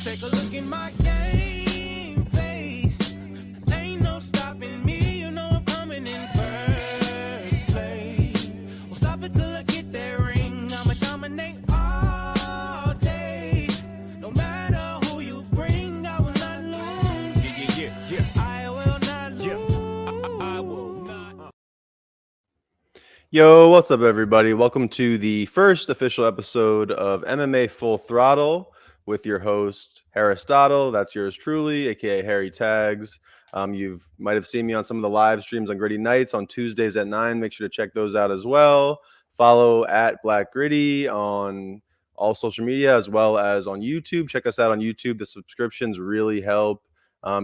Take a look in my game face. Ain't no stopping me. You know I'm coming in first place. Won't stop until I get that ring. I'ma dominate all day. No matter who you bring, I will not lose. Yeah. I will not lose. I will not. Yo, what's up, everybody? Welcome to the first official episode of MMA Full Throttle with your host, Haristotle. That's yours truly, aka Harry Tags. You might have seen me on some of the live streams on Gritty Nights on Tuesdays at 9. Make sure to check those out as well. Follow at Black Gritty on all social media as well as on YouTube. Check us out on YouTube. The subscriptions really help.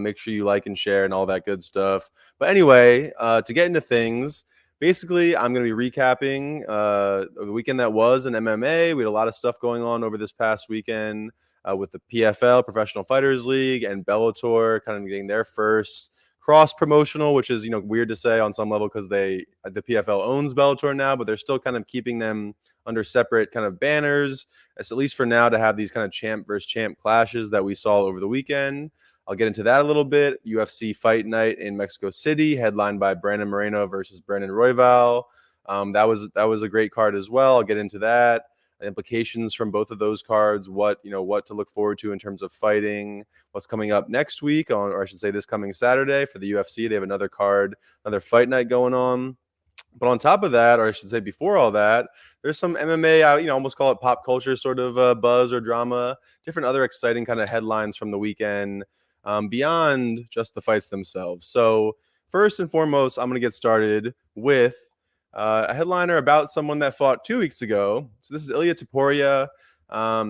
Make sure you like and share and all that good stuff. But anyway, to get into things, basically, I'm going to be recapping the weekend that was in MMA. We had a lot of stuff going on over this past weekend with the PFL, Professional Fighters League, and Bellator kind of getting their first cross-promotional, which is, weird to say on some level because the PFL owns Bellator now, but they're still kind of keeping them under separate kind of banners, at least for now, to have these kind of champ versus champ clashes that we saw over the weekend. I'll get into that a little bit. UFC Fight Night in Mexico City, headlined by Brandon Moreno versus Brandon Royval. That was a great card as well. I'll get into that. Implications from both of those cards, what to look forward to in terms of fighting, what's coming up next week, or I should say this coming Saturday for the UFC. They have another card, another fight night going on. But on top of that, or I should say before all that, there's some MMA, almost call it pop culture sort of buzz or drama, different other exciting kind of headlines from the weekend beyond just the fights themselves. So first and foremost, I'm going to get started with a headliner about someone that fought 2 weeks ago. So this is Ilia Topuria.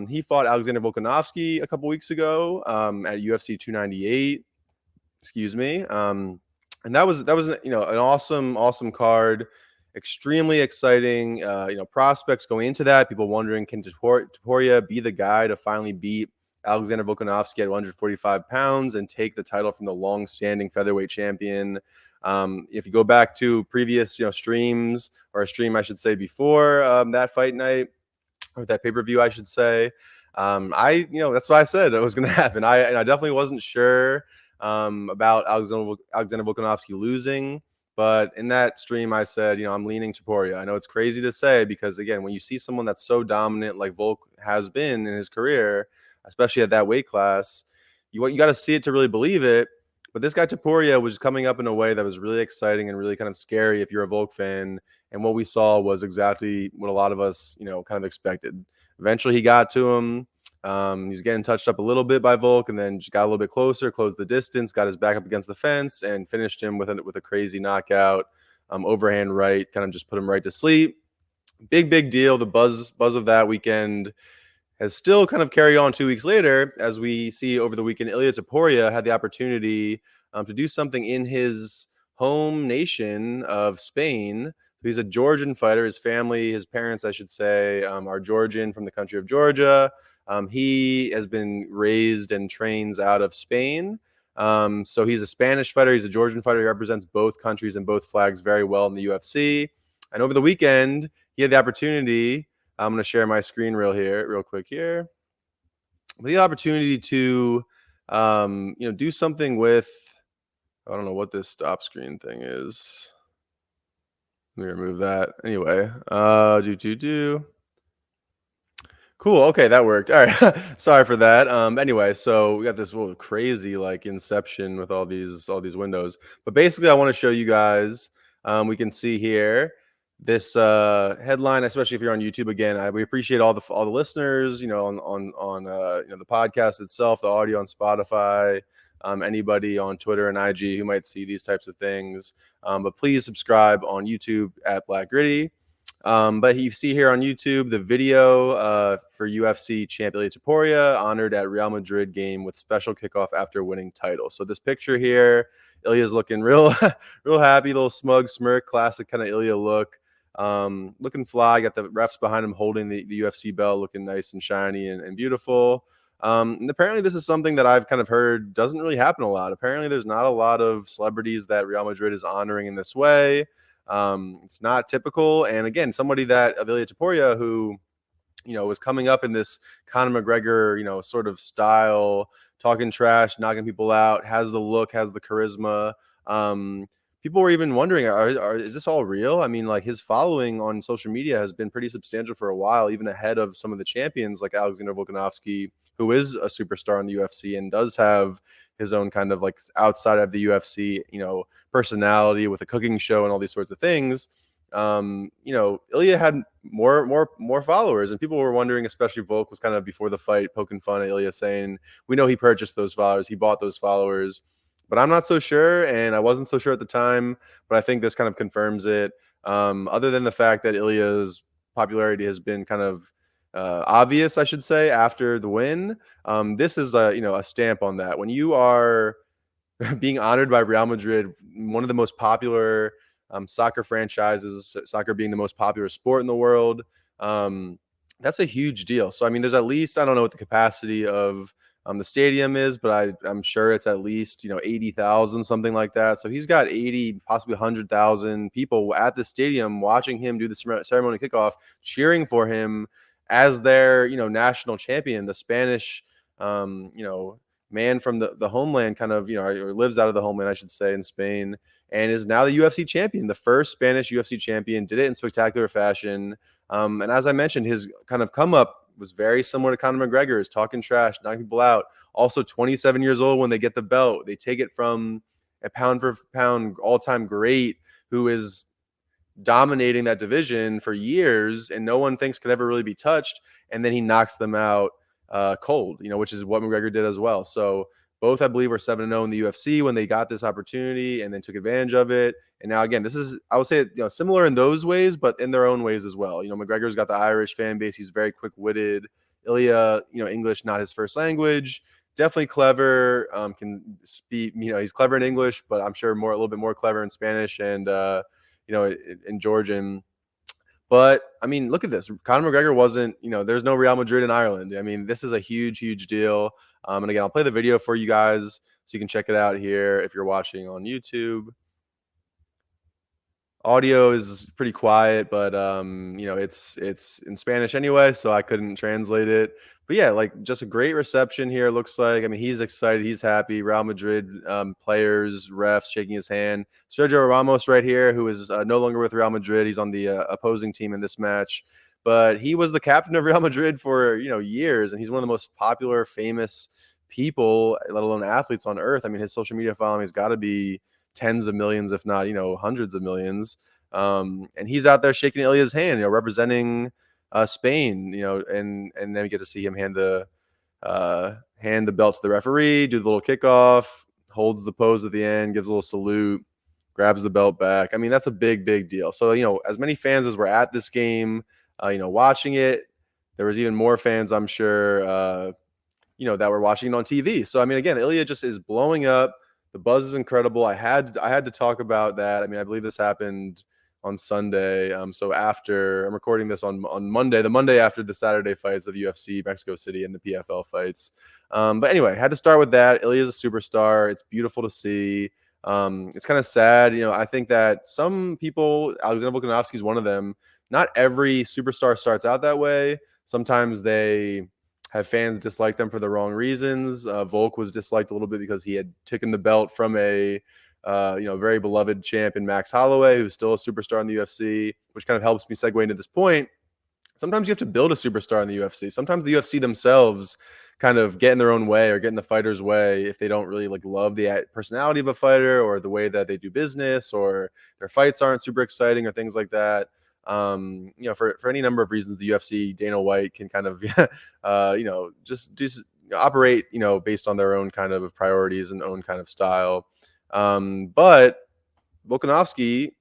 He fought Alexander Volkanovski a couple weeks ago at UFC 298. Excuse me. And that was an awesome card. Extremely exciting. Prospects going into that. People wondering, can Topuria be the guy to finally beat Alexander Volkanovski at 145 pounds and take the title from the long-standing featherweight champion? If you go back to previous, streams, or a stream, I should say, before that fight night, or that pay-per-view, I should say, that's what I said it was going to happen. I definitely wasn't sure about Alexander Volkanovski losing, but in that stream, I said, I'm leaning Topuria. I know it's crazy to say because, again, when you see someone that's so dominant like Volk has been in his career, especially at that weight class, you got to see it to really believe it. But this guy Topuria was coming up in a way that was really exciting and really kind of scary if you're a Volk fan. And what we saw was exactly what a lot of us, kind of expected. Eventually, he got to him. He was getting touched up a little bit by Volk, and then just got a little bit closer, closed the distance, got his back up against the fence, and finished him with a crazy knockout, overhand right, kind of just put him right to sleep. Big deal. The buzz of that weekend has still kind of carried on 2 weeks later, as we see over the weekend. Ilia Topuria had the opportunity to do something in his home nation of Spain. He's a Georgian fighter. His family, his parents, I should say, are Georgian, from the country of Georgia. He has been raised and trains out of Spain. So he's a Spanish fighter. He's a Georgian fighter. He represents both countries and both flags very well in the UFC. And over the weekend, he had the opportunity. I'm going to share my screen real quick here. The opportunity to, do something with, I don't know what this stop screen thing is. Let me remove that. Anyway, Cool. Okay, that worked. All right. Sorry for that. Anyway, so we got this little crazy like Inception with all these windows. But basically, I want to show you guys. We can see here this headline, especially if you're on YouTube. Again, we appreciate all the listeners. On the podcast itself, the audio on Spotify. Anybody on Twitter and IG who might see these types of things. But please subscribe on YouTube at Black Gritty. But you see here on YouTube the video for UFC champ Ilia Topuria honored at Real Madrid game with special kickoff after winning title. So this picture here, Ilya's looking real happy, little smug smirk, classic kind of Ilia look. Looking fly. Got the refs behind him holding the UFC belt, looking nice and shiny and beautiful. And apparently this is something that I've kind of heard doesn't really happen a lot. Apparently there's not a lot of celebrities that Real Madrid is honoring in this way. It's not typical. And again, somebody that Ilia Topuria, who was coming up in this Conor McGregor, sort of style, talking trash, knocking people out, has the look, has the charisma. Um, People were even wondering, is this all real? I mean, like his following on social media has been pretty substantial for a while, even ahead of some of the champions like Alexander Volkanovski, who is a superstar in the UFC and does have his own kind of like outside of the UFC, personality with a cooking show and all these sorts of things. Ilya had more followers, and people were wondering, especially Volk was kind of before the fight poking fun at Ilya, saying, "We know he purchased those followers, he bought those followers," but I'm not so sure, and I wasn't so sure at the time, but I think this kind of confirms it. Other than the fact that Ilya's popularity has been kind of obvious, I should say, after the win, this is a stamp on that. When you are being honored by Real Madrid, one of the most popular soccer franchises, soccer being the most popular sport in the world. Um, that's a huge deal. So, I mean, there's at least, I don't know what the capacity of the stadium is, but I'm sure it's at least, 80,000, something like that. So he's got 80, possibly 100,000 people at the stadium watching him do the ceremony kickoff, cheering for him as their, national champion, the Spanish, man from the homeland, kind of, or lives out of the homeland, I should say, in Spain, and is now the UFC champion, the first Spanish UFC champion, did it in spectacular fashion. And as I mentioned, his kind of come up was very similar to Conor McGregor's, talking trash, knocking people out. Also 27 years old when they get the belt. They take it from a pound for pound all-time great who is dominating that division for years and no one thinks could ever really be touched. And then he knocks them out cold, which is what McGregor did as well. So both, I believe, were 7-0 in the UFC when they got this opportunity and then took advantage of it. And now, again, this is, I would say, similar in those ways, but in their own ways as well. McGregor's got the Irish fan base. He's very quick-witted. Ilya, English, not his first language. Definitely clever. Speak, he's clever in English, but I'm sure a little bit more clever in Spanish and, in Georgian. But I mean, look at this. Conor McGregor wasn't, there's no Real Madrid in Ireland. I mean, this is a huge, huge deal. And again, I'll play the video for you guys so you can check it out here if you're watching on YouTube. Audio is pretty quiet, but it's in Spanish anyway, so I couldn't translate it. But yeah, like just a great reception here. Looks like, I mean, he's excited, he's happy. Real Madrid players, refs shaking his hand. Sergio Ramos right here, who is no longer with Real Madrid. He's on the opposing team in this match, but he was the captain of Real Madrid for years, and he's one of the most popular, famous people, let alone athletes on earth. I mean, his social media following has got to be tens of millions, if not, hundreds of millions. And he's out there shaking Ilya's hand, representing Spain, and then we get to see him hand the belt to the referee, do the little kickoff, holds the pose at the end, gives a little salute, grabs the belt back. I mean, that's a big, big deal. So, as many fans as were at this game, watching it, there was even more fans, I'm sure, that were watching it on TV. So, I mean, again, Ilya just is blowing up. The buzz is incredible. I had to talk about that. I mean, I believe this happened on Sunday. So after, I'm recording this on Monday, the Monday after the Saturday fights of UFC, Mexico City, and the PFL fights. But anyway, had to start with that. Ilya is a superstar. It's beautiful to see. It's kind of sad. I think that some people, Alexander Volkanovski is one of them. Not every superstar starts out that way. Sometimes they have fans dislike them for the wrong reasons. Volk was disliked a little bit because he had taken the belt from a very beloved champ in Max Holloway, who's still a superstar in the UFC, which kind of helps me segue into this point. Sometimes you have to build a superstar in the UFC. Sometimes the UFC themselves kind of get in their own way or get in the fighter's way if they don't really love the personality of a fighter or the way that they do business, or their fights aren't super exciting or things like that. For any number of reasons, the UFC, Dana White can kind of, just operate, based on their own kind of priorities and own kind of style. But Volkanovski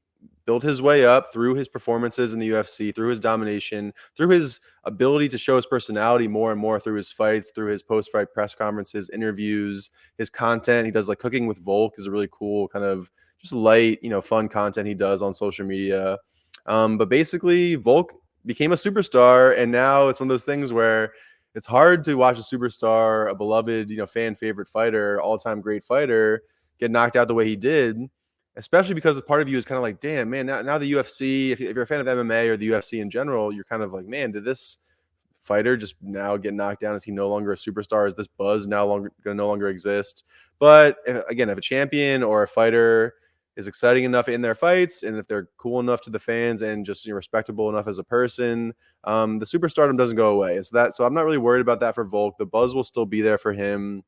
built his way up through his performances in the UFC, through his domination, through his ability to show his personality more and more through his fights, through his post-fight press conferences, interviews, his content. He does Cooking with Volk is a really cool kind of just light, fun content he does on social media. But basically, Volk became a superstar, and now it's one of those things where it's hard to watch a superstar, a beloved, fan favorite fighter, all-time great fighter, get knocked out the way he did, especially because a part of you is kind of like, damn, man, now the UFC, if you're a fan of MMA or the UFC in general, you're kind of like, man, did this fighter just now get knocked down? Is he no longer a superstar? Is this buzz going to no longer exist? But again, if a champion or a fighter is exciting enough in their fights, and if they're cool enough to the fans and just respectable enough as a person, the superstardom doesn't go away. And so I'm not really worried about that for Volk. The buzz will still be there for him.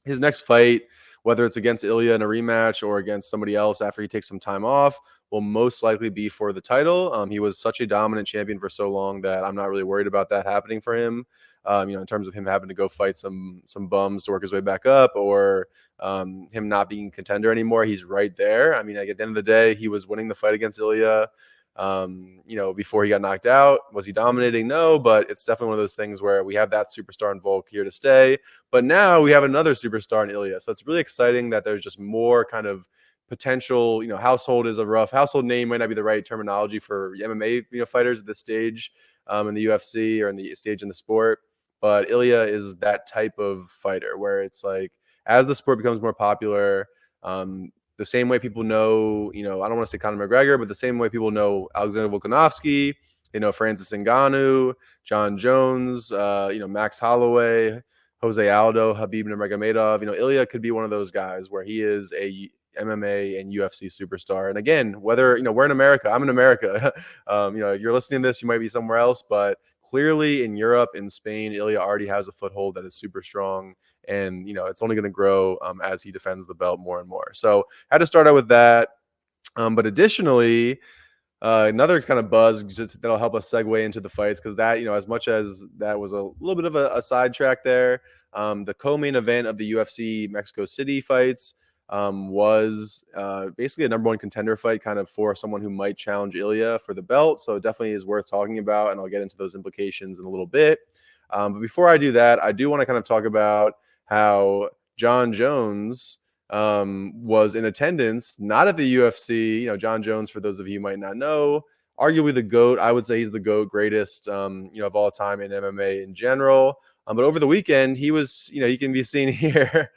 His next fight, whether it's against Ilia in a rematch or against somebody else after he takes some time off, will most likely be for the title. He was such a dominant champion for so long that I'm not really worried about that happening for him. In terms of him having to go fight some bums to work his way back up, or him not being a contender anymore. He's right there. I mean, like, at the end of the day, he was winning the fight against Ilia. Before he got knocked out. Was he dominating? No, but it's definitely one of those things where we have that superstar in Volk here to stay. But now we have another superstar in Ilia. So it's really exciting that there's just more kind of potential. Household is a rough household name, might not be the right terminology for MMA fighters at this stage in the UFC or in the stage in the sport. But Ilia is that type of fighter where it's like, as the sport becomes more popular, the same way people know, I don't want to say Conor McGregor, but the same way people know Alexander Volkanovski, Francis Ngannou, Jon Jones, Max Holloway, Jose Aldo, Habib Nurmagomedov. Ilia could be one of those guys where he is a MMA and UFC superstar. And again, whether, we're in America, I'm in America, you're listening to this, you might be somewhere else, but clearly in Europe, in Spain, Ilia already has a foothold that is super strong. And, it's only going to grow as he defends the belt more and more. So had to start out with that. But additionally, another kind of buzz that'll help us segue into the fights, because that, as much as that was a little bit of a sidetrack there, the co-main event of the UFC Mexico City fights was basically a number one contender fight, kind of for someone who might challenge Ilia for the belt. So it definitely is worth talking about, and I'll get into those implications in a little bit. But before I do that, I do want to kind of talk about how Jon Jones was in attendance, not at the UFC. Jon Jones, for those of you who might not know, arguably the GOAT. I would say he's the GOAT, greatest, of all time in MMA in general. But over the weekend, he was, he can be seen here.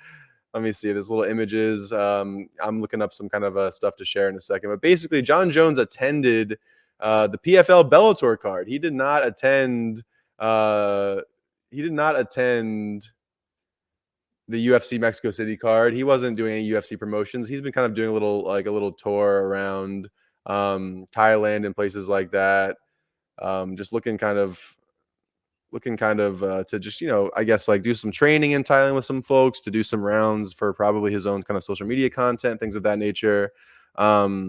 Let me see. There's little images. I'm looking up some kind of stuff to share in a second. But basically, Jon Jones attended the PFL Bellator card. He did not attend. He did not attend the UFC Mexico City card. He wasn't doing any UFC promotions. He's been kind of doing a little tour around Thailand and places like that. Just looking kind of to just, I guess, like, do some training in Thailand with some folks, to do some rounds for probably his own kind of social media content, things of that nature. But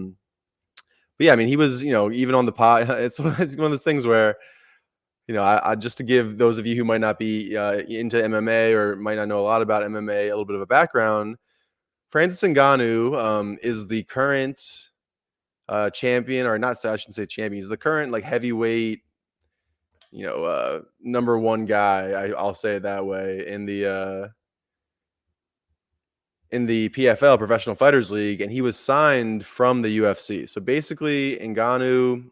yeah, I mean, he was, even on the pod, it's one of those things where, I just to give those of you who might not be into MMA or might not know a lot about MMA, a little bit of a background. Francis Ngannou is the current champion, or not, I shouldn't say champion. He's the current, like, heavyweight, number one guy. I'll say it that way, in the PFL, Professional Fighters League, and he was signed from the UFC. So basically, Ngannou,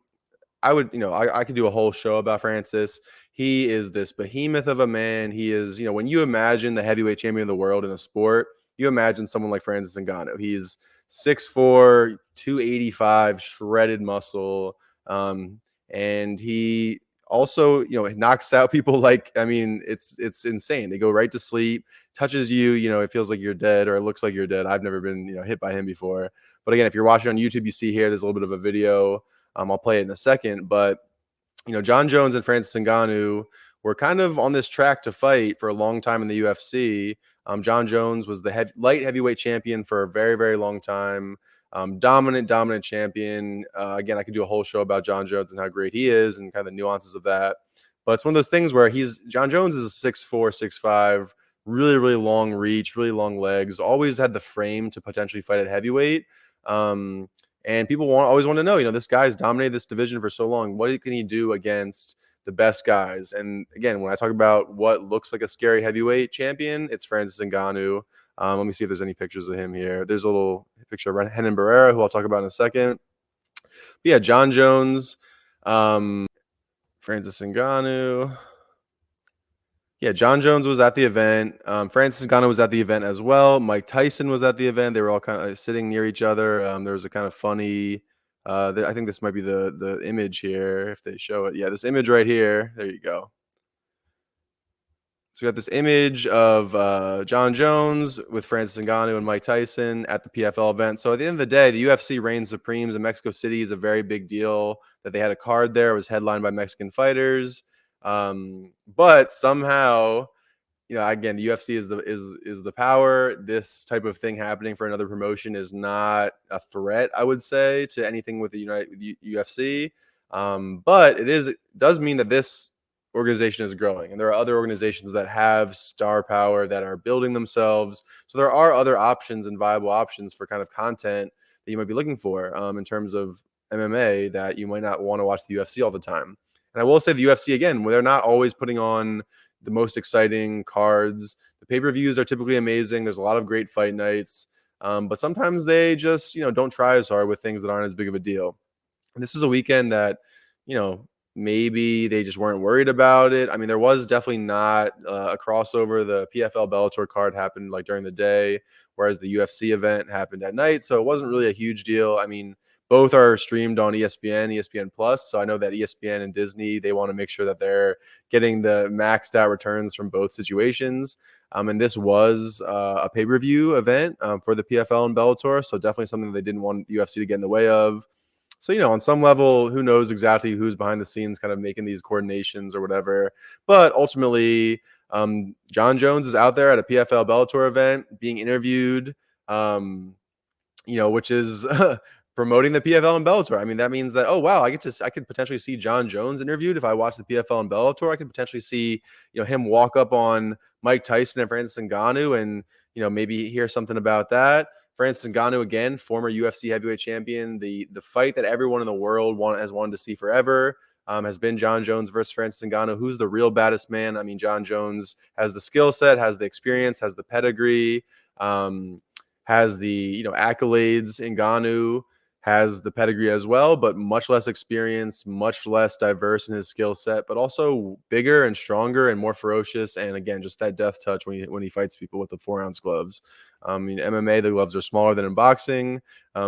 I could do a whole show about Francis. He is this behemoth of a man. He is, when you imagine the heavyweight champion of the world in a sport, you imagine someone like Francis Ngannou. He's 6'4", 285, shredded muscle. And he also, knocks out people like, I mean, it's insane. They go right to sleep, touches you, it feels like you're dead, or it looks like you're dead. I've never been, hit by him before. But again, if you're watching on YouTube, you see here, there's a little bit of a video. I'll play it in a second, but Jon Jones and Francis Ngannou were kind of on this track to fight for a long time in the UFC. Jon Jones was the light heavyweight champion for a very, very long time. Dominant champion. Again, I could do a whole show about Jon Jones and how great he is and kind of the nuances of that. But it's one of those things where Jon Jones is 6'4", 6'5", really, really long reach, really long legs, always had the frame to potentially fight at heavyweight. And people always want to know, this guy's dominated this division for so long. What can he do against the best guys? And again, when I talk about what looks like a scary heavyweight champion, it's Francis Ngannou. Let me see if there's any pictures of him here. There's a little picture of Renan Barrera, who I'll talk about in a second. But yeah, Jon Jones, Francis Ngannou. Yeah, Jon Jones was at the event. Francis Ngannou was at the event as well. Mike Tyson was at the event. They were all kind of sitting near each other. There was a kind of funny, I think this might be the image here, if they show it. Yeah, this image right here. There you go. So we got this image of Jon Jones with Francis Ngannou and Mike Tyson at the PFL event. So at the end of the day, the UFC reigns supreme in Mexico City is a very big deal that they had a card there. It was headlined by Mexican fighters. But somehow, again, the UFC is the power. This type of thing happening for another promotion is not a threat, I would say, to anything with the UFC. But it does mean that this organization is growing, and there are other organizations that have star power that are building themselves. So there are other options and viable options for kind of content that you might be looking for in terms of MMA that you might not want to watch the UFC all the time. And I will say the UFC again, where they're not always putting on the most exciting cards. The pay-per-views are typically amazing. There's a lot of great fight nights, but sometimes they just don't try as hard with things that aren't as big of a deal. And this is a weekend that maybe they just weren't worried about it. I mean, there was definitely not a crossover. The PFL Bellator card happened like during the day, whereas the UFC event happened at night, so it wasn't really a huge deal. I mean, both are streamed on ESPN Plus. So I know that ESPN and Disney, they want to make sure that they're getting the maxed out returns from both situations. And this was a pay-per-view event for the PFL and Bellator. So definitely something that they didn't want the UFC to get in the way of. So, on some level, who knows exactly who's behind the scenes kind of making these coordinations or whatever. But ultimately, Jon Jones is out there at a PFL Bellator event being interviewed. Which is promoting the PFL and Bellator. I mean, that means that, oh wow, I could potentially see Jon Jones interviewed if I watch the PFL and Bellator. I could potentially see him walk up on Mike Tyson and Francis Ngannou and maybe hear something about that. Francis Ngannou, again, former UFC heavyweight champion. The fight that everyone in the world has wanted to see forever has been Jon Jones versus Francis Ngannou. Who's the real baddest man? I mean, Jon Jones has the skill set, has the experience, has the pedigree. Has the accolades. Ngannou has the pedigree as well, but much less experience, much less diverse in his skill set, but also bigger and stronger and more ferocious. And again, just that death touch when he fights people with the 4-ounce gloves. In MMA, the gloves are smaller than in boxing,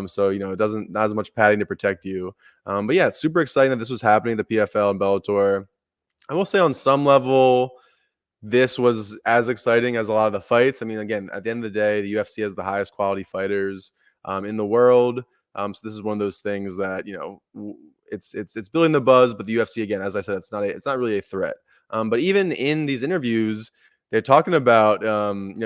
so it doesn't not as much padding to protect you. But yeah, it's super exciting that this was happening at the PFL and Bellator. I will say on some level, this was as exciting as a lot of the fights. I mean, again, at the end of the day, the UFC has the highest quality fighters in the world. So this is one of those things that it's building the buzz. But the UFC, again, as I said, it's not really a threat. But even in these interviews, they're talking about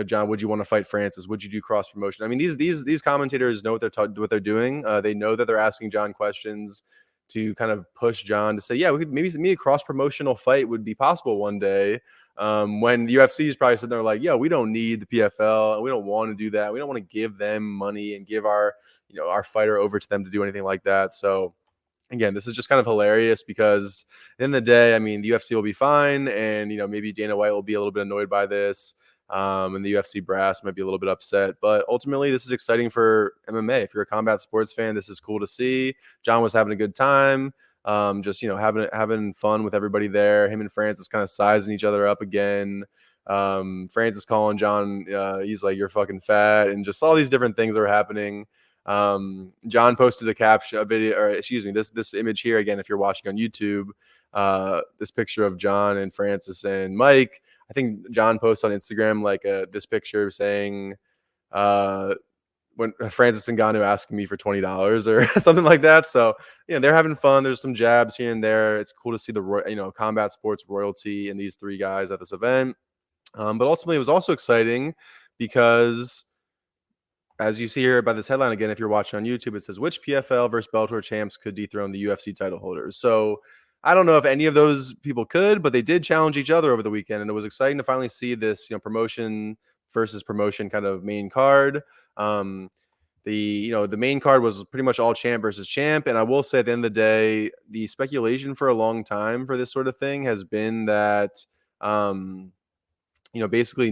John, would you want to fight Francis? Would you do cross promotion? I mean, these commentators know what they're doing. They know that they're asking John questions to kind of push John to say, yeah, we could maybe a cross promotional fight would be possible one day. When the UFC is probably sitting there like, yeah, we don't need the PFL. We don't want to do that. We don't want to give them money and give our fighter over to them to do anything like that. So again, this is just kind of hilarious because in the day, I mean, the UFC will be fine. And, maybe Dana White will be a little bit annoyed by this. And the UFC brass might be a little bit upset. But ultimately, this is exciting for MMA. If you're a combat sports fan, this is cool to see. John was having a good time. Just having fun with everybody there. Him and Francis kind of sizing each other up again. Francis calling John, he's like, "You're fucking fat," and just all these different things are happening. John posted a video, or excuse me, this image here again. If you're watching on YouTube, this picture of John and Francis and Mike. I think John posted on Instagram like this picture saying, when Francis Ngannou asking me for $20 or something like that. So, they're having fun. There's some jabs here and there. It's cool to see the combat sports royalty in these three guys at this event. But ultimately, it was also exciting because, as you see here by this headline again, if you're watching on YouTube, it says which PFL versus Bellator champs could dethrone the UFC title holders. So I don't know if any of those people could, but they did challenge each other over the weekend, and it was exciting to finally see this, promotion versus promotion kind of main card. The main card was pretty much all champ versus champ, and I will say at the end of the day, the speculation for a long time for this sort of thing has been that basically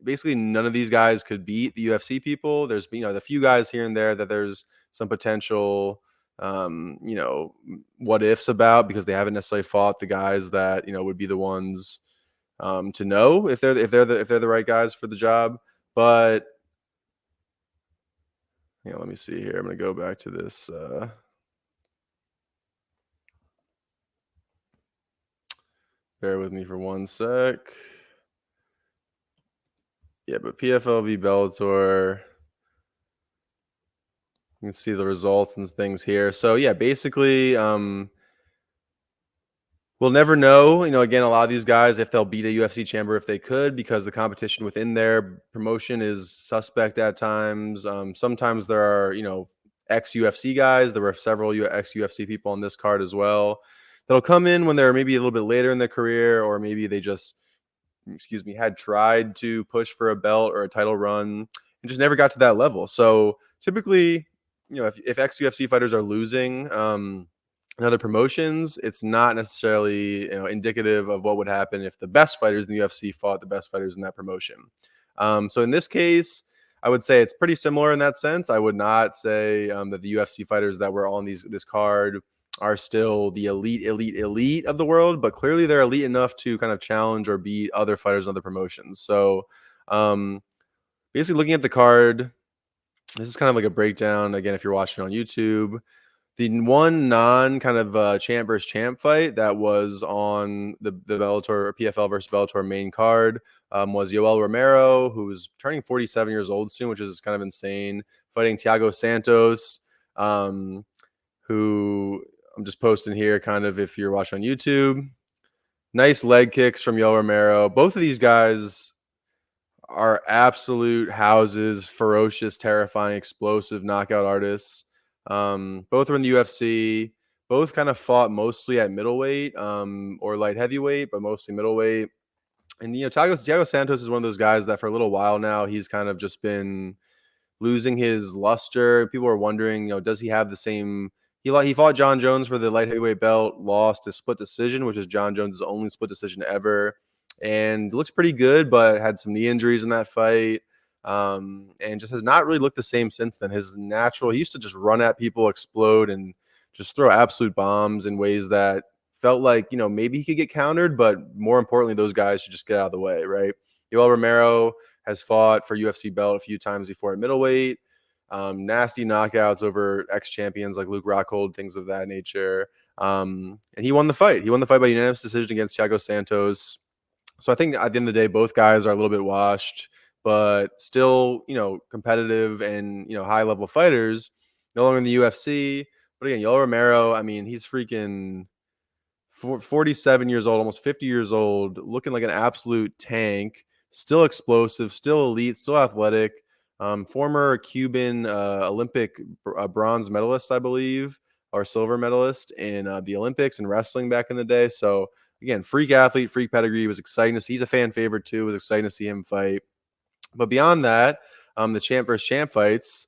basically none of these guys could beat the UFC people. There's the few guys here and there that there's some potential what ifs about, because they haven't necessarily fought the guys that would be the ones to know if they're the right guys for the job. But let me see here. I'm going to go back to this. Bear with me for 1 sec. Yeah, but PFL v Bellator. You can see the results and things here. So yeah, basically, we'll never know. Again, a lot of these guys, if they'll beat a UFC champion, if they could, because the competition within their promotion is suspect at times. Sometimes there are, ex-UFC guys. There were several ex-UFC people on this card as well that'll come in when they're maybe a little bit later in their career, or maybe they just, had tried to push for a belt or a title run and just never got to that level. So typically, if ex-UFC fighters are losing in other promotions, it's not necessarily indicative of what would happen if the best fighters in the UFC fought the best fighters in that promotion. So in this case, I would say it's pretty similar in that sense. I would not say that the UFC fighters that were on this card are still the elite of the world, but clearly they're elite enough to kind of challenge or beat other fighters in other promotions. So basically looking at the card, this is kind of like a breakdown. Again, if you're watching on YouTube, the one non kind of champ versus champ fight that was on the Bellator or PFL versus Bellator main card was Yoel Romero, who's turning 47 years old soon, which is kind of insane, fighting Thiago Santos, who I'm just posting here kind of if you're watching on YouTube. Nice leg kicks from Yoel Romero. Both of these guys are absolute houses, ferocious, terrifying, explosive knockout artists. Both are in the UFC. Both kind of fought mostly at middleweight or light heavyweight, but mostly middleweight. And Thiago Santos is one of those guys that for a little while now he's kind of just been losing his luster. People are wondering, does he have the same? He fought Jon Jones for the light heavyweight belt, lost a split decision, which is Jon Jones' only split decision ever, and looks pretty good, but had some knee injuries in that fight. And just has not really looked the same since then. He used to just run at people, explode, and just throw absolute bombs in ways that felt like, maybe he could get countered, but more importantly, those guys should just get out of the way, right? Yoel Romero has fought for UFC belt a few times before at middleweight. Nasty knockouts over ex-champions like Luke Rockhold, things of that nature. And he won the fight. He won the fight by unanimous decision against Thiago Santos. So I think at the end of the day, both guys are a little bit washed, but still, competitive and, high-level fighters. No longer in the UFC. But again, Yoel Romero, I mean, he's freaking 47 years old, almost 50 years old, looking like an absolute tank, still explosive, still elite, still athletic. Former Cuban Olympic bronze medalist, I believe, or silver medalist in the Olympics and wrestling back in the day. So again, freak athlete, freak pedigree. It was exciting to see. He's a fan favorite too. It was exciting to see him fight. But beyond that, the champ versus champ fights.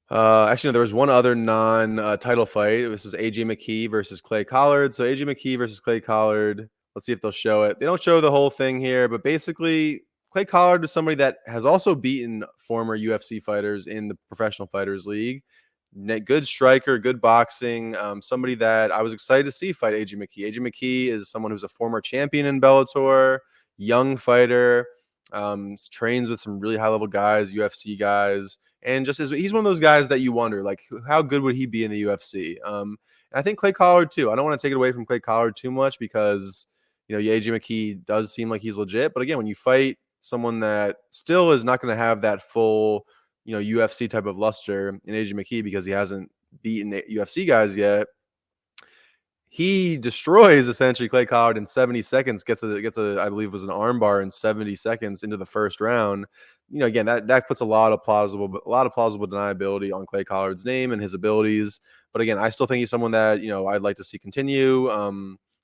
Actually, no, there was one other non-title fight. This was AJ McKee versus Clay Collard. So AJ McKee versus Clay Collard. Let's see if they'll show it. They don't show the whole thing here, but basically, Clay Collard is somebody that has also beaten former UFC fighters in the Professional Fighters League. Good striker, good boxing. Somebody that I was excited to see fight AJ McKee. AJ McKee is someone who's a former champion in Bellator, young fighter, trains with some really high-level guys, UFC guys. And he's one of those guys that you wonder, like, how good would he be in the UFC? And I think Clay Collard too. I don't want to take it away from Clay Collard too much because, AJ McKee does seem like he's legit. But again, when you fight someone that still is not going to have that full, UFC type of luster in AJ McKee because he hasn't beaten UFC guys yet, he destroys essentially Clay Collard in 70 seconds, gets a I believe it was an armbar in 70 seconds into the first round. Again, that puts a lot of plausible deniability on Clay Collard's name and his abilities. But again, I still think he's someone that, I'd like to see continue.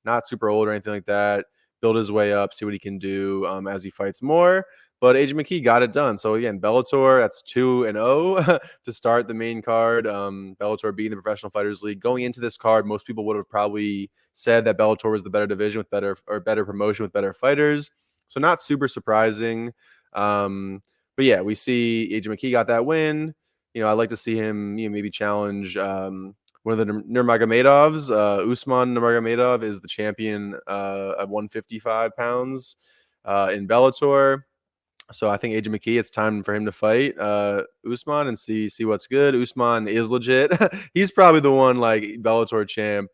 Not super old or anything like that. Build his way up, see what he can do as he fights more. But AJ McKee got it done. So again, Bellator, that's 2-0 to start the main card. Bellator being the Professional Fighters League. Going into this card, most people would have probably said that Bellator was the better division with better promotion with better fighters. So not super surprising. But yeah, we see AJ McKee got that win. I'd like to see him maybe challenge one of the Nurmagomedovs. Usman Nurmagomedov is the champion at 155 pounds in Bellator. So I think AJ McKee, it's time for him to fight Usman and see what's good. Usman is legit. He's probably the one like Bellator champ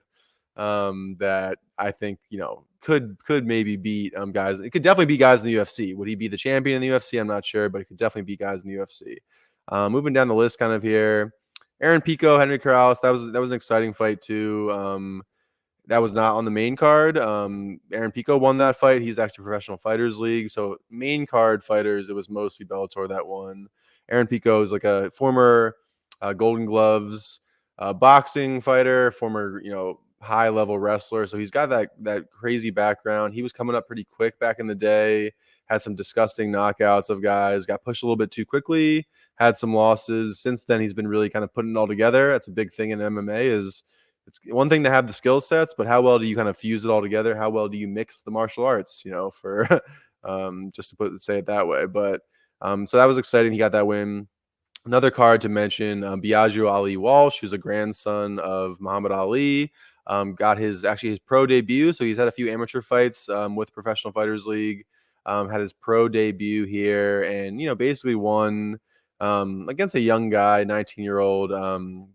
that I think, could maybe beat guys. It could definitely beat guys in the UFC. Would he be the champion in the UFC? I'm not sure, but it could definitely beat guys in the UFC. Moving down the list, kind of here, Aaron Pico, Henry Corrales. That was an exciting fight too. That was not on the main card. Aaron Pico won that fight. He's actually Professional Fighters League. So main card fighters, it was mostly Bellator that won. Aaron Pico is like a former Golden Gloves boxing fighter, former high level wrestler. So he's got that crazy background. He was coming up pretty quick back in the day. Had some disgusting knockouts of guys. Got pushed a little bit too quickly. Had some losses. Since then, he's been really kind of putting it all together. That's a big thing in MMA. It's one thing to have the skill sets, but how well do you kind of fuse it all together? How well do you mix the martial arts, for just to say it that way. But so that was exciting. He got that win. Another card to mention, Biagio Ali Walsh, who's a grandson of Muhammad Ali, got his pro debut. So he's had a few amateur fights with Professional Fighters League, had his pro debut here, and basically won against a young guy, 19-year-old.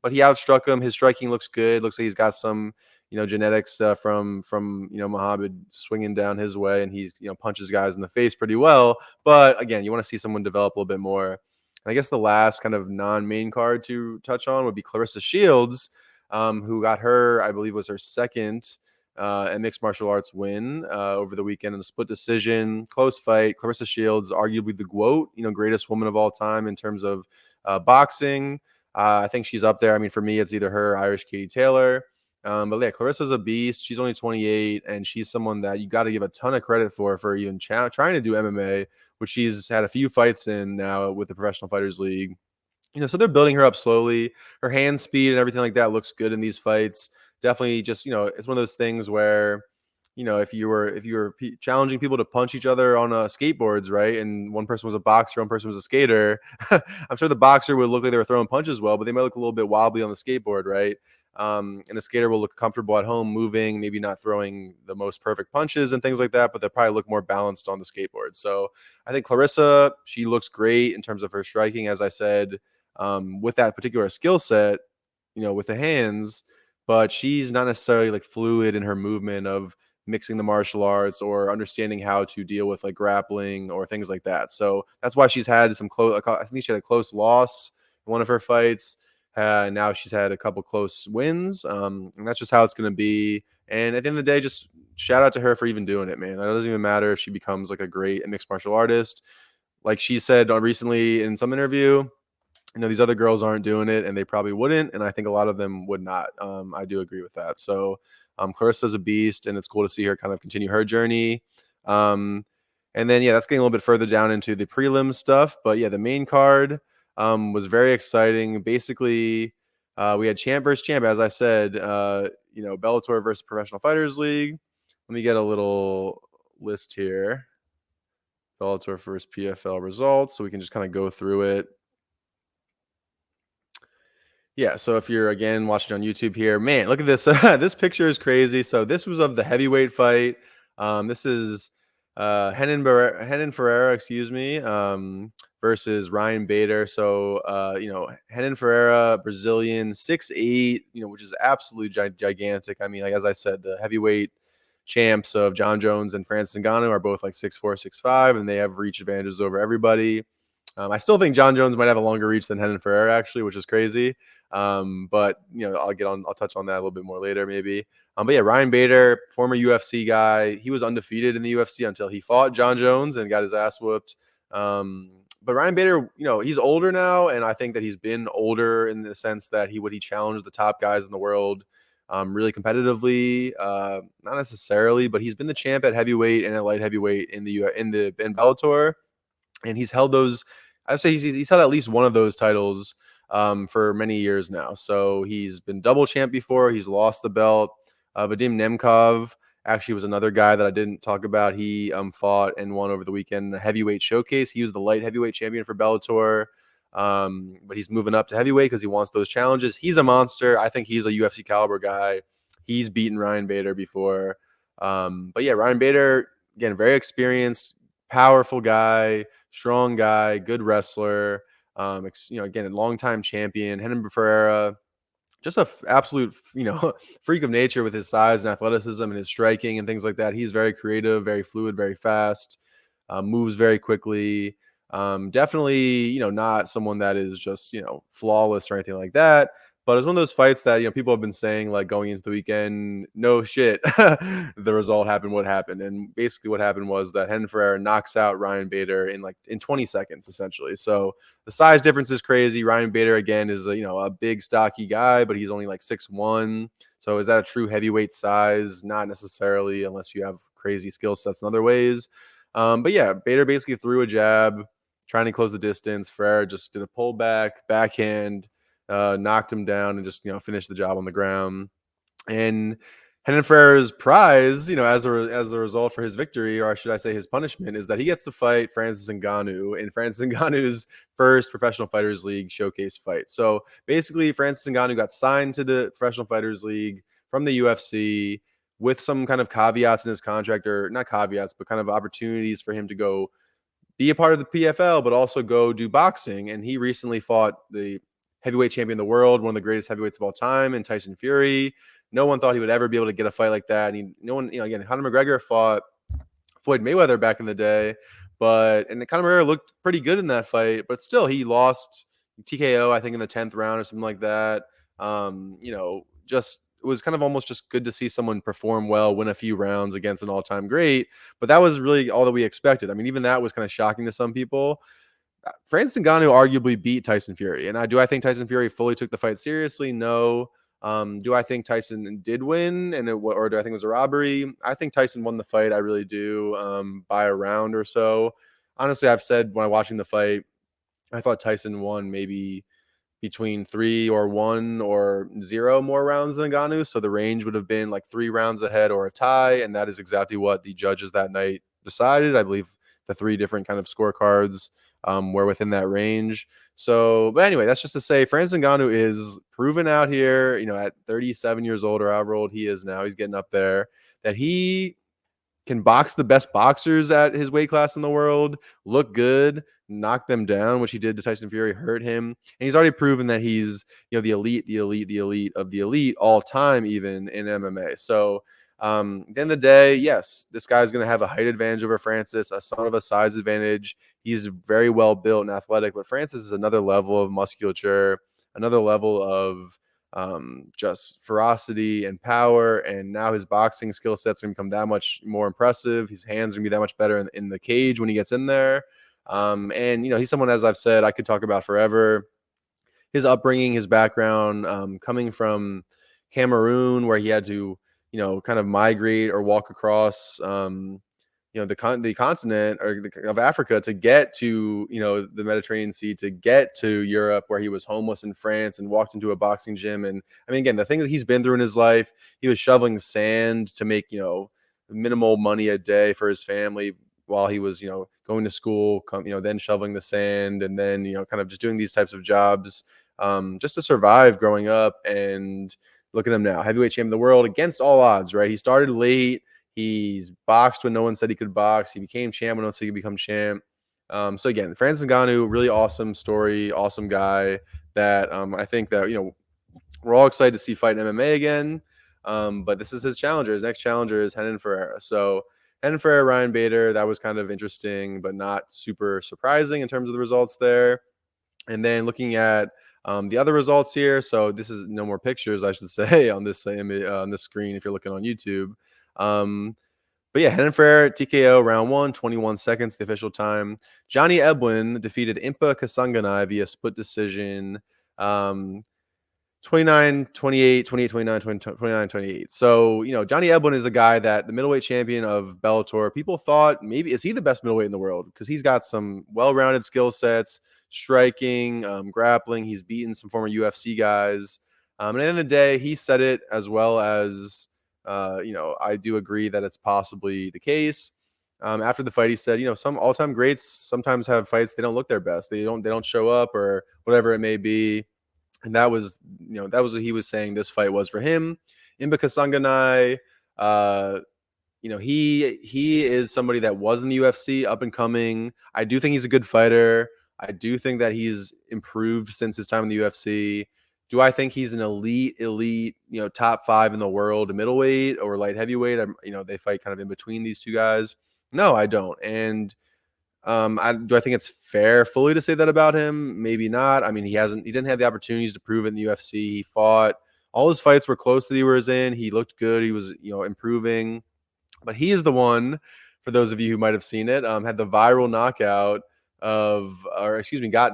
But he outstruck him. His striking looks good. Looks like he's got some genetics from Muhammad swinging down his way, and he's punches guys in the face pretty well. But again, you want to see someone develop a little bit more. And I guess the last kind of non-main card to touch on would be Claressa Shields, who got her, I believe, was her second mixed martial arts win over the weekend in a split decision, close fight. Claressa Shields, arguably the GOAT, greatest woman of all time in terms of boxing. I think she's up there. I mean, for me, it's either her or Irish Katie Taylor. But yeah, Claressa's a beast. She's only 28, and she's someone that you got to give a ton of credit for even trying to do MMA, which she's had a few fights in now with the Professional Fighters League. So they're building her up slowly. Her hand speed and everything like that looks good in these fights. Definitely just, it's one of those things where, if you were challenging people to punch each other on skateboards, right? And one person was a boxer, one person was a skater. I'm sure the boxer would look like they were throwing punches well, but they might look a little bit wobbly on the skateboard, right? And the skater will look comfortable at home, moving, maybe not throwing the most perfect punches and things like that, but they'll probably look more balanced on the skateboard. So I think Claressa, she looks great in terms of her striking, as I said, with that particular skill set, with the hands, but she's not necessarily like fluid in her movement of mixing the martial arts or understanding how to deal with like grappling or things like that. So that's why she's had some close. I think she had a close loss in one of her fights. Now she's had a couple close wins, and that's just how it's going to be. And at the end of the day, just shout out to her for even doing it, man. It doesn't even matter if she becomes like a great mixed martial artist. Like she said recently in some interview, these other girls aren't doing it, and they probably wouldn't. And I think a lot of them would not. I do agree with that. So Claressa's a beast, and it's cool to see her kind of continue her journey. And then, yeah, that's getting a little bit further down into the prelim stuff. But yeah, the main card was very exciting. Basically, we had champ versus champ, as I said, Bellator versus Professional Fighters League. Let me get a little list here. Bellator versus PFL results, so we can just kind of go through it. Yeah, so if you're, again, watching on YouTube here, man, look at this. This picture is crazy. So this was of the heavyweight fight. This is Renan Ferreira, versus Ryan Bader. So, Renan Ferreira, Brazilian, 6'8", which is absolutely gigantic. I mean, like, as I said, the heavyweight champs of Jon Jones and Francis Ngannou are both like 6'4", 6'5", and they have reach advantages over everybody. I still think Jon Jones might have a longer reach than Renan Ferreira, actually, which is crazy. But I'll touch on that a little bit more later, maybe. But yeah, Ryan Bader, former UFC guy, he was undefeated in the UFC until he fought Jon Jones and got his ass whooped. But Ryan Bader, he's older now, and I think that he's been older in the sense that he challenged the top guys in the world really competitively. Not necessarily, but he's been the champ at heavyweight and at light heavyweight in Bellator, and he's held those. I'd say he's held at least one of those titles for many years now. So he's been double champ before. He's lost the belt. Vadim Nemkov actually was another guy that I didn't talk about. He fought and won over the weekend the heavyweight showcase. He was the light heavyweight champion for Bellator. But he's moving up to heavyweight because he wants those challenges. He's a monster. I think he's a UFC caliber guy. He's beaten Ryan Bader before. But yeah, Ryan Bader, again, very experienced, powerful guy, strong guy, good wrestler. Again, a longtime champion. Renan Ferreira, just a absolute, freak of nature with his size and athleticism and his striking and things like that. He's very creative, very fluid, very fast, moves very quickly. Definitely, not someone that is just, flawless or anything like that. But it's one of those fights that, people have been saying, like, going into the weekend, no shit, the result happened, what happened. And basically what happened was that Renan Ferreira knocks out Ryan Bader in 20 seconds, essentially. So the size difference is crazy. Ryan Bader, again, is a big, stocky guy, but he's only like 6'1". So is that a true heavyweight size? Not necessarily, unless you have crazy skill sets in other ways. But yeah, Bader basically threw a jab, trying to close the distance. Ferreira just did a pullback, backhand, knocked him down, and just finished the job on the ground. And Renan Ferreira's prize, as a result for his victory, or should I say his punishment, is that he gets to fight Francis Ngannou in Francis Ngannou's first Professional Fighters League showcase fight. So basically, Francis Ngannou got signed to the Professional Fighters League from the UFC with some kind of caveats in his contract, or not caveats, but kind of opportunities for him to go be a part of the PFL, but also go do boxing. And he recently fought the heavyweight champion of the world, one of the greatest heavyweights of all time, in Tyson Fury. No one thought he would ever be able to get a fight like that. And no one, again, Conor McGregor fought Floyd Mayweather back in the day, and Conor McGregor looked pretty good in that fight, but still he lost TKO, I think, in the 10th round or something like that. Just it was kind of almost just good to see someone perform well, win a few rounds against an all-time great. But that was really all that we expected. I mean, even that was kind of shocking to some people. Francis Ngannou arguably beat Tyson Fury. And do I think Tyson Fury fully took the fight seriously? No. Do I think Tyson did win, or do I think it was a robbery? I think Tyson won the fight. I really do, by a round or so. Honestly, I've said when I'm watching the fight, I thought Tyson won maybe between 3 or 1 or 0 more rounds than Ngannou. So the range would have been like 3 rounds ahead or a tie. And that is exactly what the judges that night decided. I believe the 3 different kind of scorecards were within that range. So, but anyway, that's just to say Francis Ngannou is proven out here, at 37 years old or however old he is now, he's getting up there, that he can box the best boxers at his weight class in the world, look good, knock them down, which he did to Tyson Fury, hurt him. And he's already proven that he's, the elite of the elite all time, even in MMA. So at the end of the day, yes, this guy's going to have a height advantage over Francis, a son of a size advantage. He's very well built and athletic, but Francis is another level of musculature, another level of just ferocity and power. And now his boxing skill set's going to become that much more impressive. His hands are going to be that much better in the cage when he gets in there. And he's someone, as I've said, I could talk about forever. His upbringing, his background, coming from Cameroon, where he had to, kind of migrate or walk across, the continent of Africa to get to, the Mediterranean Sea, to get to Europe, where he was homeless in France and walked into a boxing gym. And I mean, again, the things that he's been through in his life, he was shoveling sand to make, minimal money a day for his family while he was, going to school, then shoveling the sand, and then, kind of just doing these types of jobs, just to survive growing up. And look at him now, heavyweight champion of the world against all odds, right? He started late. He's boxed when no one said he could box. He became champ when no one said he could become champ. So again, Francis Ngannou, really awesome story, awesome guy that I think that, we're all excited to see fight in MMA again. But this is his challenger. His next challenger is Renan Ferreira. So Renan Ferreira, Ryan Bader, that was kind of interesting, but not super surprising in terms of the results there. And then looking at the other results here. So this is no more pictures, I should say, on this on this screen if you're looking on YouTube. But yeah, Renan Ferreira, TKO, round 1, 21 seconds, the official time. Johnny Eblen defeated Impa Kasanganay via split decision. 29-28, 28-29, 29-28. So, Johnny Eblen is a guy that the middleweight champion of Bellator, people thought maybe, is he the best middleweight in the world? Because he's got some well-rounded skill sets, striking, grappling. He's beaten some former UFC guys. And at the end of the day, he said it as well as, I do agree that it's possibly the case. After the fight, he said, some all-time greats sometimes have fights, they don't look their best. They don't show up or whatever it may be. And that was what he was saying this fight was for him. Impa Kasanganay, he is somebody that was in the UFC, up and coming. I do think he's a good fighter. I do think that he's improved since his time in the UFC. Do I think he's an elite, top 5 in the world, middleweight or light heavyweight? They fight kind of in between these two guys. No, I don't. And do I think it's fair fully to say that about him? Maybe not. I mean, he didn't have the opportunities to prove it in the UFC. He fought, all his fights were close that he was in. He looked good. He was, improving. But he is the one, for those of you who might have seen it, had the viral knockout got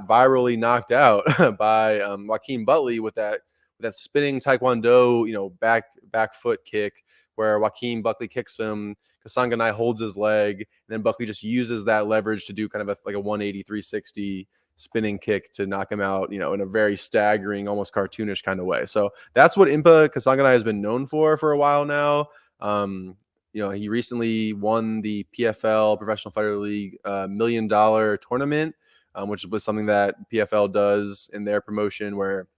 virally knocked out by Joaquin Butley with that spinning Taekwondo, back foot kick, where Joaquin Buckley kicks him. Kasanganay holds his leg, and then Buckley just uses that leverage to do kind of like a 180, 360 spinning kick to knock him out, in a very staggering, almost cartoonish kind of way. So that's what Impa Kasanganay has been known for a while now. He recently won the PFL Professional Fighter League $1 million tournament, which was something that PFL does in their promotion, where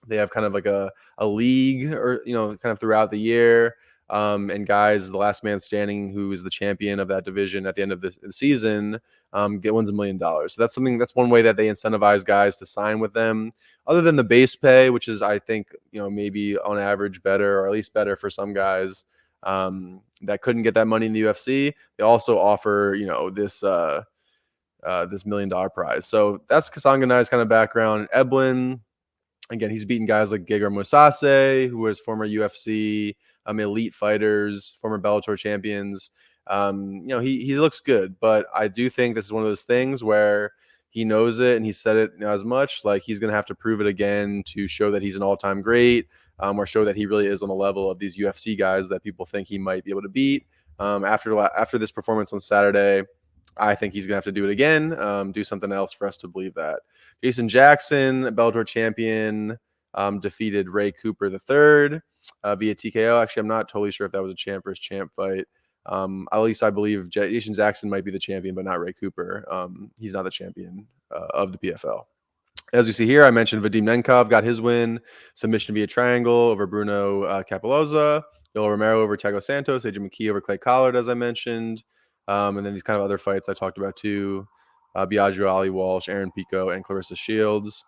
they have kind of like a league, or kind of throughout the year, and guys, the last man standing, who is the champion of that division at the end of the season, wins $1 million. So that's one way that they incentivize guys to sign with them, other than the base pay, which is, I think, maybe on average better, or at least better for some guys that couldn't get that money in the UFC. They also offer, this $1 million prize. So that's Kasanganay's kind of background. Eblin, again, he's beaten guys like Gegard Mousasi, who was former UFC elite fighters, former Bellator champions. He looks good, but I do think this is one of those things where he knows it, and he said it as much, like he's going to have to prove it again to show that he's an all-time great, or show that he really is on the level of these UFC guys that people think he might be able to beat. After this performance on Saturday, I think he's going to have to do it again, do something else for us to believe that. Jason Jackson, Bellator champion, defeated Ray Cooper III via TKO. Actually, I'm not totally sure if that was a champ versus champ fight. At least I believe Jason Jackson might be the champion, but not Ray Cooper. He's not the champion of the PFL. As you see here, I mentioned Vadim Nemkov got his win, submission via triangle over Bruno Capoloza, Yoel Romero over Thiago Santos, Adrian McKee over Clay Collard, as I mentioned, and then these kind of other fights I talked about too, Biagio, Ali Walsh, Aaron Pico, and Claressa Shields.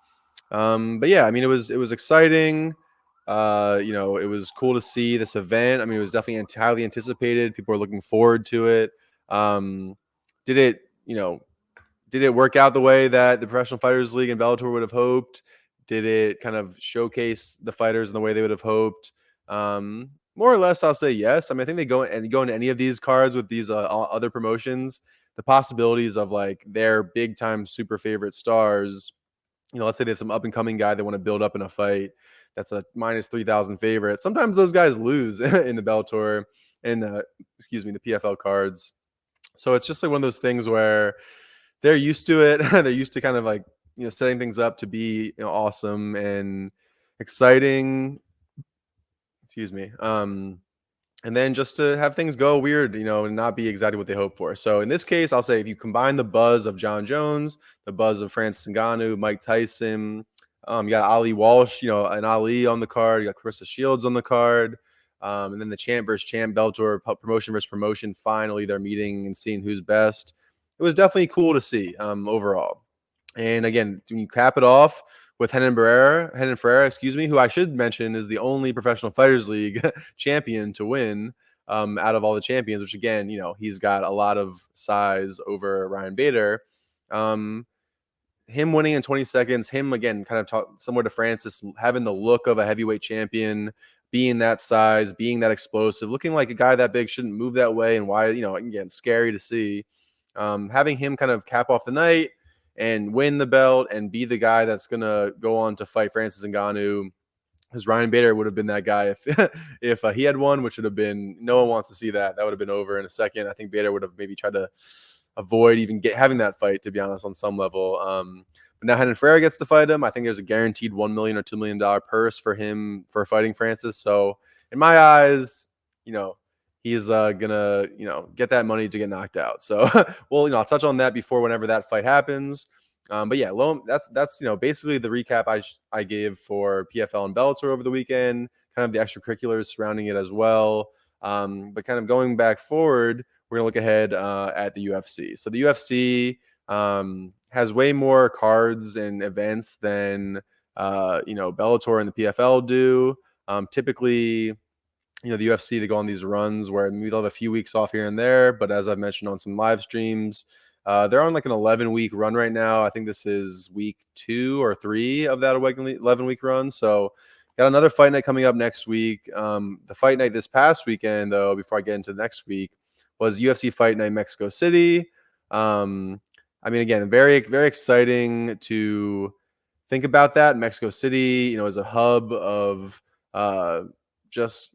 But yeah, I mean, it was exciting. It was cool to see this event. I mean, it was definitely highly anticipated. People were looking forward to it. Did it work out the way that the Professional Fighters League and Bellator would have hoped? Did it kind of showcase the fighters in the way they would have hoped? More or less, I'll say yes. I mean, I think they go into any of these cards with these other promotions, the possibilities of like their big time super favorite stars. Let's say they have some up and coming guy they want to build up in a fight that's a minus 3,000 favorite. Sometimes those guys lose in the Bellator and the PFL cards. So it's just like one of those things where they're used to it. They're used to kind of like, setting things up to be, awesome and exciting. Excuse me. And then just to have things go weird, and not be exactly what they hope for. So in this case, I'll say if you combine the buzz of Jon Jones, the buzz of Francis Ngannou, Mike Tyson, you got Ali Walsh, and Ali on the card, you got Claressa Shields on the card, and then the champ versus champ, Bellator promotion versus promotion, finally they're meeting and seeing who's best. It was definitely cool to see overall. And again, when you cap it off with Renan Ferreira, who I should mention is the only Professional Fighters League champion to win out of all the champions, which again, he's got a lot of size over Ryan Bader. Him winning in 20 seconds, him again, kind of similar to Francis, having the look of a heavyweight champion, being that size, being that explosive, looking like a guy that big shouldn't move that way. And why, again, scary to see. Having him kind of cap off the night and win the belt and be the guy that's going to go on to fight Francis Ngannou, because Ryan Bader would have been that guy if he had won, which would have been, no one wants to see that. That would have been over in a second. I think Bader would have maybe tried to avoid even having that fight, to be honest, on some level. But now Renan Ferreira gets to fight him. I think there's a guaranteed $1 million or $2 million purse for him for fighting Francis. So in my eyes, he's gonna, get that money to get knocked out. So, well, I'll touch on that whenever that fight happens. But yeah, that's basically the recap I gave for PFL and Bellator over the weekend, kind of the extracurriculars surrounding it as well. But kind of going back forward, we're gonna look ahead at the UFC. So the UFC has way more cards and events than Bellator and the PFL do. Typically, the UFC, they go on these runs where maybe they'll have a few weeks off here and there. But as I've mentioned on some live streams, they're on like an 11-week run right now. I think this is week 2 or 3 of that 11-week run. So got another fight night coming up next week. The fight night this past weekend, though, before I get into next week, was UFC Fight Night Mexico City. Again, very, very exciting to think about that. Mexico City, is a hub of just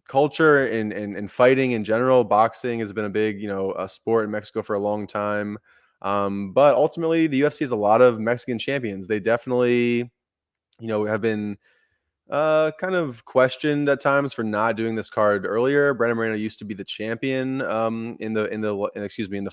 culture and fighting in general. Boxing has been a big a sport in Mexico for a long time, but ultimately the UFC has a lot of Mexican champions. They definitely have been kind of questioned at times for not doing this card earlier. Brandon Moreno used to be the champion in the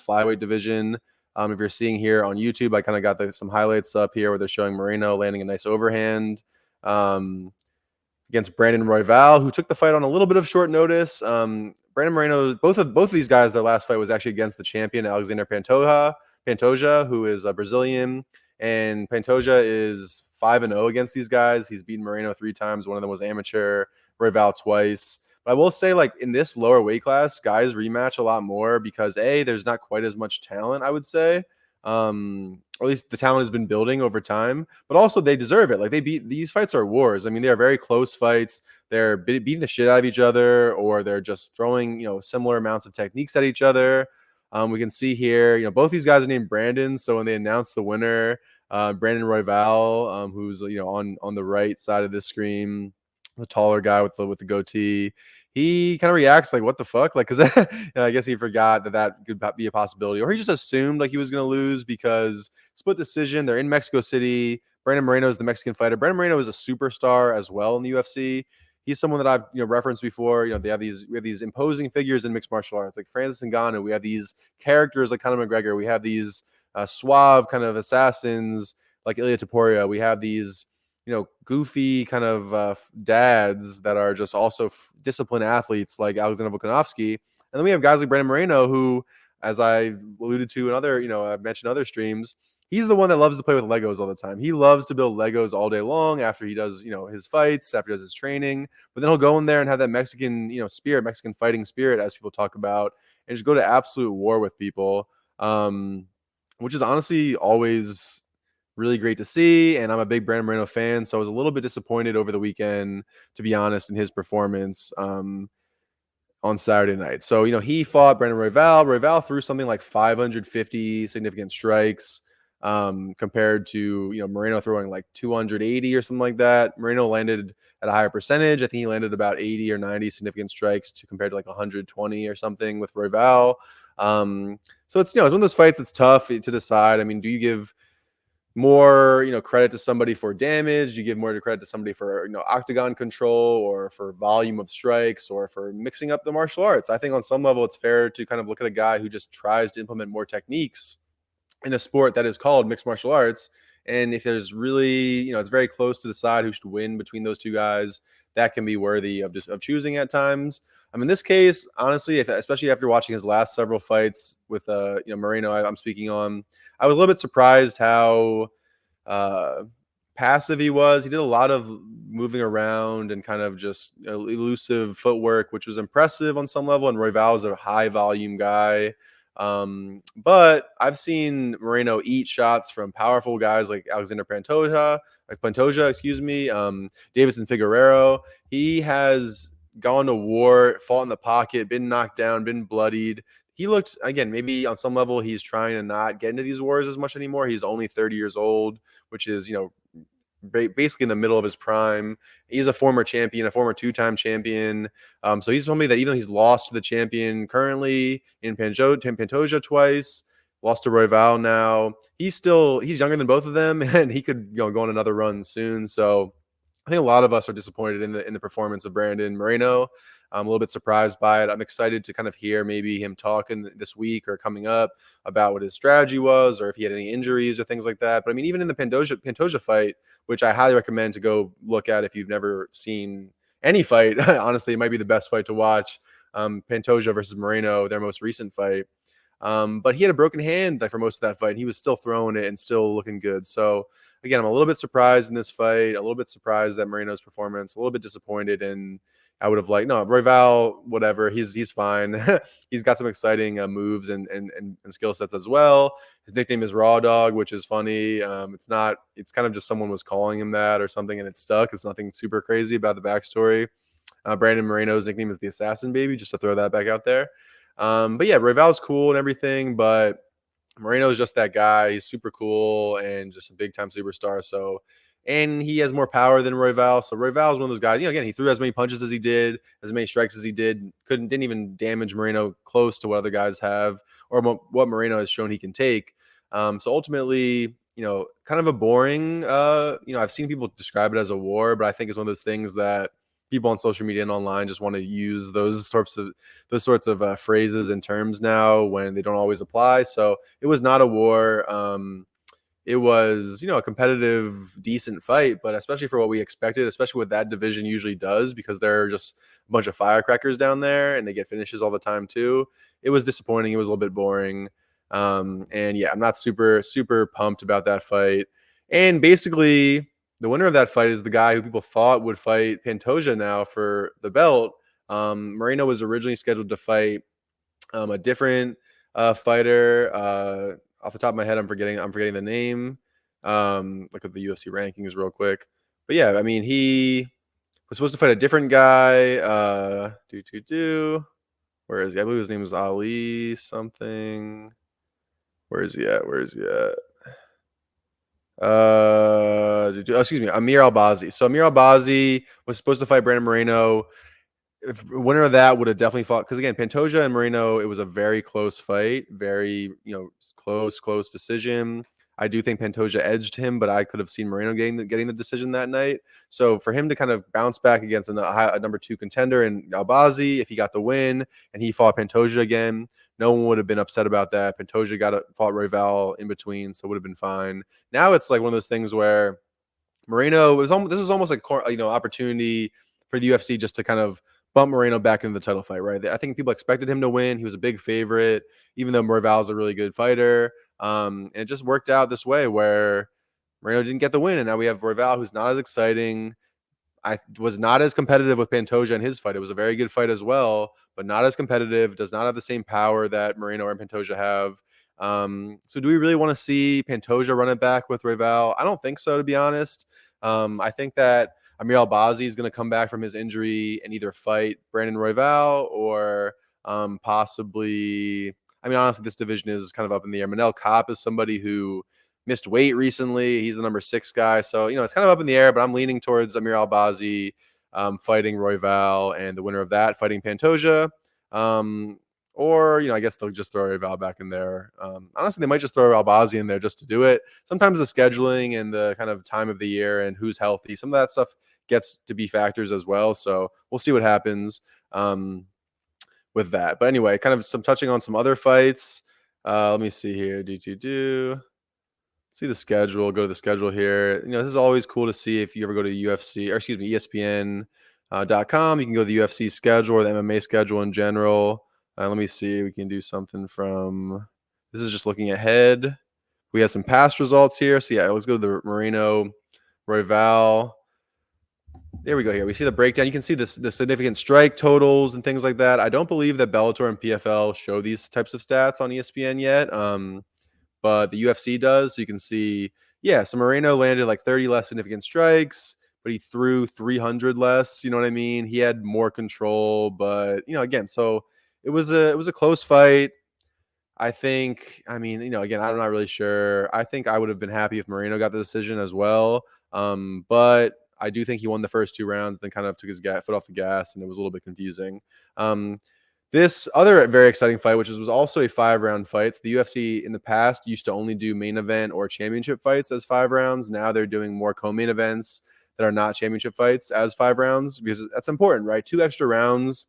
flyweight division. If you're seeing here on YouTube, I kind of got some highlights up here where they're showing Moreno landing a nice overhand against Brandon Royval, who took the fight on a little bit of short notice. Brandon Moreno, both of these guys, their last fight was actually against the champion Alexander Pantoja, who is a Brazilian, and Pantoja is 5-0 against these guys. He's beaten Moreno 3 times. One of them was amateur. Royval twice. But I will say, like, in this lower weight class, guys rematch a lot more because there's not quite as much talent, I would say. Or at least the talent has been building over time, but also they deserve it. Like, these fights are wars. I mean, they are very close fights. They're beating the shit out of each other, or they're just throwing, similar amounts of techniques at each other. We can see here, both these guys are named Brandon. So when they announced the winner, Brandon Royval, who's, on the right side of the screen, the taller guy with the goatee, he kind of reacts like, what the fuck? Like, because I guess he forgot that could be a possibility. Or he just assumed like he was going to lose because split decision. They're in Mexico City. Brandon Moreno is the Mexican fighter. Brandon Moreno is a superstar as well in the UFC. He's someone that I've referenced before. We have these imposing figures in mixed martial arts, like Francis Ngannou. We have these characters like Conor McGregor. We have these suave kind of assassins like Ilia Topuria. We have these goofy kind of dads that are just also disciplined athletes like Alexander Volkanovski. And then we have guys like Brandon Moreno, who, as I alluded to in other, I've mentioned other streams, he's the one that loves to play with Legos all the time. He loves to build Legos all day long after he does, his fights, after he does his training. But then he'll go in there and have that Mexican, spirit, Mexican fighting spirit, as people talk about, and just go to absolute war with people, which is honestly always really great to see. And I'm a big Brandon Moreno fan, so I was a little bit disappointed over the weekend, to be honest, in his performance on Saturday night. So, he fought Brandon Royval. Royval threw something like 550 significant strikes compared to, Moreno throwing like 280 or something like that. Moreno landed at a higher percentage. I think he landed about 80 or 90 significant strikes compared to like 120 or something with Royval. So it's, it's one of those fights that's tough to decide. I mean, do you give more credit to somebody for damage? You give more credit to somebody for octagon control, or for volume of strikes, or for mixing up the martial arts? I think on some level it's fair to kind of look at a guy who just tries to implement more techniques in a sport that is called mixed martial arts. And if there's really it's very close to decide who should win between those two guys, that can be worthy of choosing at times. I mean, in this case, honestly, especially after watching his last several fights with Moreno, I'm speaking on, I was a little bit surprised how passive he was. He did a lot of moving around and kind of just elusive footwork, which was impressive on some level. And Royval is a high volume guy. But I've seen Moreno eat shots from powerful guys like Alexander Pantoja, Davison Figueiredo. He has gone to war, fought in the pocket, been knocked down, been bloodied. He looked, again, maybe on some level he's trying to not get into these wars as much anymore. He's only 30 years old, which is, basically in the middle of his prime. He's a former champion, a former 2-time champion. So he's told me that even though he's lost to the champion currently in Pantoja twice, lost to Royval now, he's younger than both of them, and he could go on another run soon. So I think a lot of us are disappointed in the performance of Brandon Moreno. I'm a little bit surprised by it. I'm excited to kind of hear maybe him talking this week or coming up about what his strategy was, or if he had any injuries or things like that. But I mean, even in the Pantoja fight, which I highly recommend to go look at if you've never seen any fight, honestly, it might be the best fight to watch. Pantoja versus Moreno, their most recent fight. But he had a broken hand for most of that fight. And he was still throwing it and still looking good. So again, I'm a little bit surprised in this fight, a little bit surprised at Moreno's performance, a little bit disappointed. And I would have liked, no, Royval, whatever. He's fine. He's got some exciting moves and skill sets as well. His nickname is Raw Dog, which is funny. It's kind of just someone was calling him that or something, and it stuck. It's nothing super crazy about the backstory. Brandon Moreno's nickname is the Assassin Baby, just to throw that back out there. But yeah, Royval's cool and everything, but Moreno is just that guy. He's super cool and just a big time superstar. So, and he has more power than Royval. So Royval is one of those guys. Again, he threw as many punches as he did, as many strikes as he did. Didn't even damage Moreno close to what other guys have or what Moreno has shown he can take. So ultimately, kind of a boring. I've seen people describe it as a war, but I think it's one of those things that people on social media and online just want to use those sorts of phrases and terms now when they don't always apply. So it was not a war. It was, a competitive, decent fight, but especially for what we expected, especially what that division usually does, because there are just a bunch of firecrackers down there and they get finishes all the time too. It was disappointing. It was a little bit boring. And yeah, I'm not super, super pumped about that fight. And basically, the winner of that fight is the guy who people thought would fight Pantoja now for the belt. Moreno was originally scheduled to fight a different fighter. Off the top of my head, I'm forgetting the name. Look at the UFC rankings real quick. But yeah, I mean, he was supposed to fight a different guy. Where is he? I believe his name is Ali something. Where is he at? Excuse me, Amir Albazi. So Amir Albazi was supposed to fight Brandon Moreno. If winner of that would have definitely fought, because again, Pantoja and Moreno, it was a very close fight, very close decision. I do think Pantoja edged him, but I could have seen Moreno getting the decision that night. So for him to kind of bounce back against a number 2 contender in Albazi, if he got the win and he fought Pantoja again, no one would have been upset about that. Pantoja fought Royval in between, so it would have been fine. Now it's like one of those things where Moreno was almost like opportunity for the UFC just to kind of bump Moreno back into the title fight, right? I think people expected him to win. He was a big favorite, even though Royval is a really good fighter. And it just worked out this way where Moreno didn't get the win, and now we have Royval, who's not as exciting. I was not as competitive with Pantoja in his fight. It was a very good fight as well, but not as competitive. Does not have the same power that Moreno and Pantoja have. So do we really want to see Pantoja run it back with Royval? I don't think so, to be honest. I think that Amir Albazi is going to come back from his injury and either fight Brandon Royval or possibly. I mean, honestly, this division is kind of up in the air. Manel Kape is somebody who missed weight recently. He's the number 6 guy. So, it's kind of up in the air, but I'm leaning towards Amir Albazi fighting Royval and the winner of that fighting Pantoja. Or, I guess they'll just throw Royval back in there. Honestly, they might just throw Albazi in there just to do it. Sometimes the scheduling and the kind of time of the year and who's healthy, some of that stuff gets to be factors as well. So we'll see what happens with that. But anyway, kind of touching on some other fights. Let me see here. See the schedule. Go to the schedule here. This is always cool to see if you ever go to ESPN.com. You can go to the UFC schedule or the MMA schedule in general. Let me see. We can do something from. This is just looking ahead. We have some past results here. So yeah, let's go to the Moreno Royval. There we go. Here we see the breakdown. You can see the significant strike totals and things like that. I don't believe that Bellator and PFL show these types of stats on ESPN yet. But the UFC does. So you can see, so Moreno landed like 30 less significant strikes, but he threw 300 less. You know what I mean? He had more control, but again, so it was a close fight. I think, again, I'm not really sure. I think I would have been happy if Moreno got the decision as well. But I do think he won the first 2 rounds, then kind of took his foot off the gas, and it was a little bit confusing. This other very exciting fight, which was also a 5-round fight. So the UFC in the past used to only do main event or championship fights as 5 rounds. Now they're doing more co-main events that are not championship fights as 5 rounds because that's important, right? 2 extra rounds,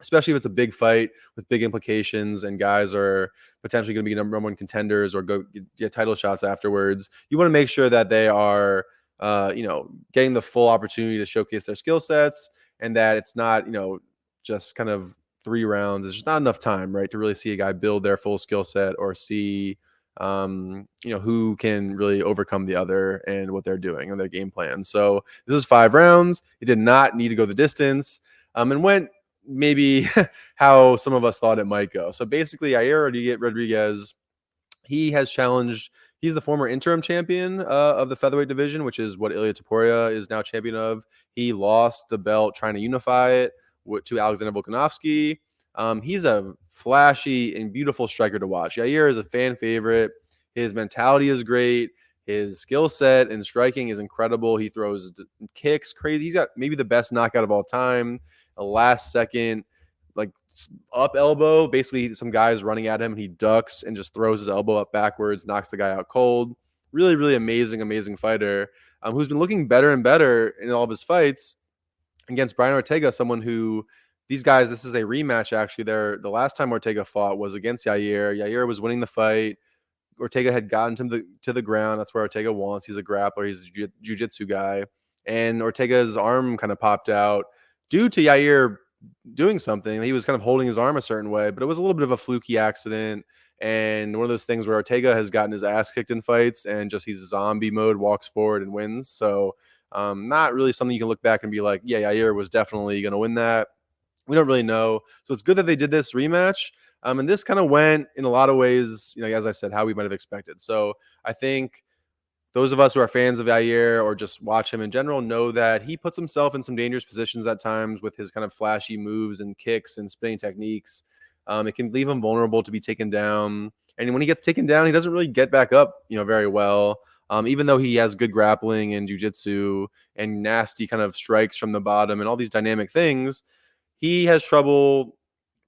especially if it's a big fight with big implications and guys are potentially going to be number 1 contenders or go get title shots afterwards. You want to make sure that they are, getting the full opportunity to showcase their skill sets and that it's not, just kind of 3 rounds is just not enough time, right, to really see a guy build their full skill set or see, who can really overcome the other and what they're doing and their game plan. So this was 5 rounds. It did not need to go the distance, and went maybe how some of us thought it might go. So basically, Yair Rodriguez, he has challenged. He's the former interim champion of the featherweight division, which is what Ilia Topuria is now champion of. He lost the belt trying to unify it to Alexander Volkanovski. He's a flashy and beautiful striker to watch. Yair is a fan favorite. His mentality is great. His skill set and striking is incredible. He throws kicks crazy. He's got maybe the best knockout of all time. A last second, like up elbow. Basically, some guy's running at him and he ducks and just throws his elbow up backwards, knocks the guy out cold. Really, really amazing fighter who's been looking better and better in all of his fights against Brian Ortega, someone who these guys, this is a rematch actually. The last time Ortega fought was against Yair. Yair was winning the fight. Ortega had gotten to the ground. That's where Ortega wants. He's a grappler. He's a jiu-jitsu guy. And Ortega's arm kind of popped out due to Yair doing something. He was kind of holding his arm a certain way, but it was a little bit of a fluky accident. And one of those things where Ortega has gotten his ass kicked in fights and just he's a zombie mode, walks forward and wins. So not really something you can look back and be like, yeah, Yair was definitely going to win that. We don't really know. So it's good that they did this rematch. And this kind of went in a lot of ways, as I said, how we might have expected. So I think those of us who are fans of Yair or just watch him in general know that he puts himself in some dangerous positions at times with his kind of flashy moves and kicks and spinning techniques. It can leave him vulnerable to be taken down. And when he gets taken down, he doesn't really get back up, very well. Even though he has good grappling and jiu-jitsu and nasty kind of strikes from the bottom and all these dynamic things, he has trouble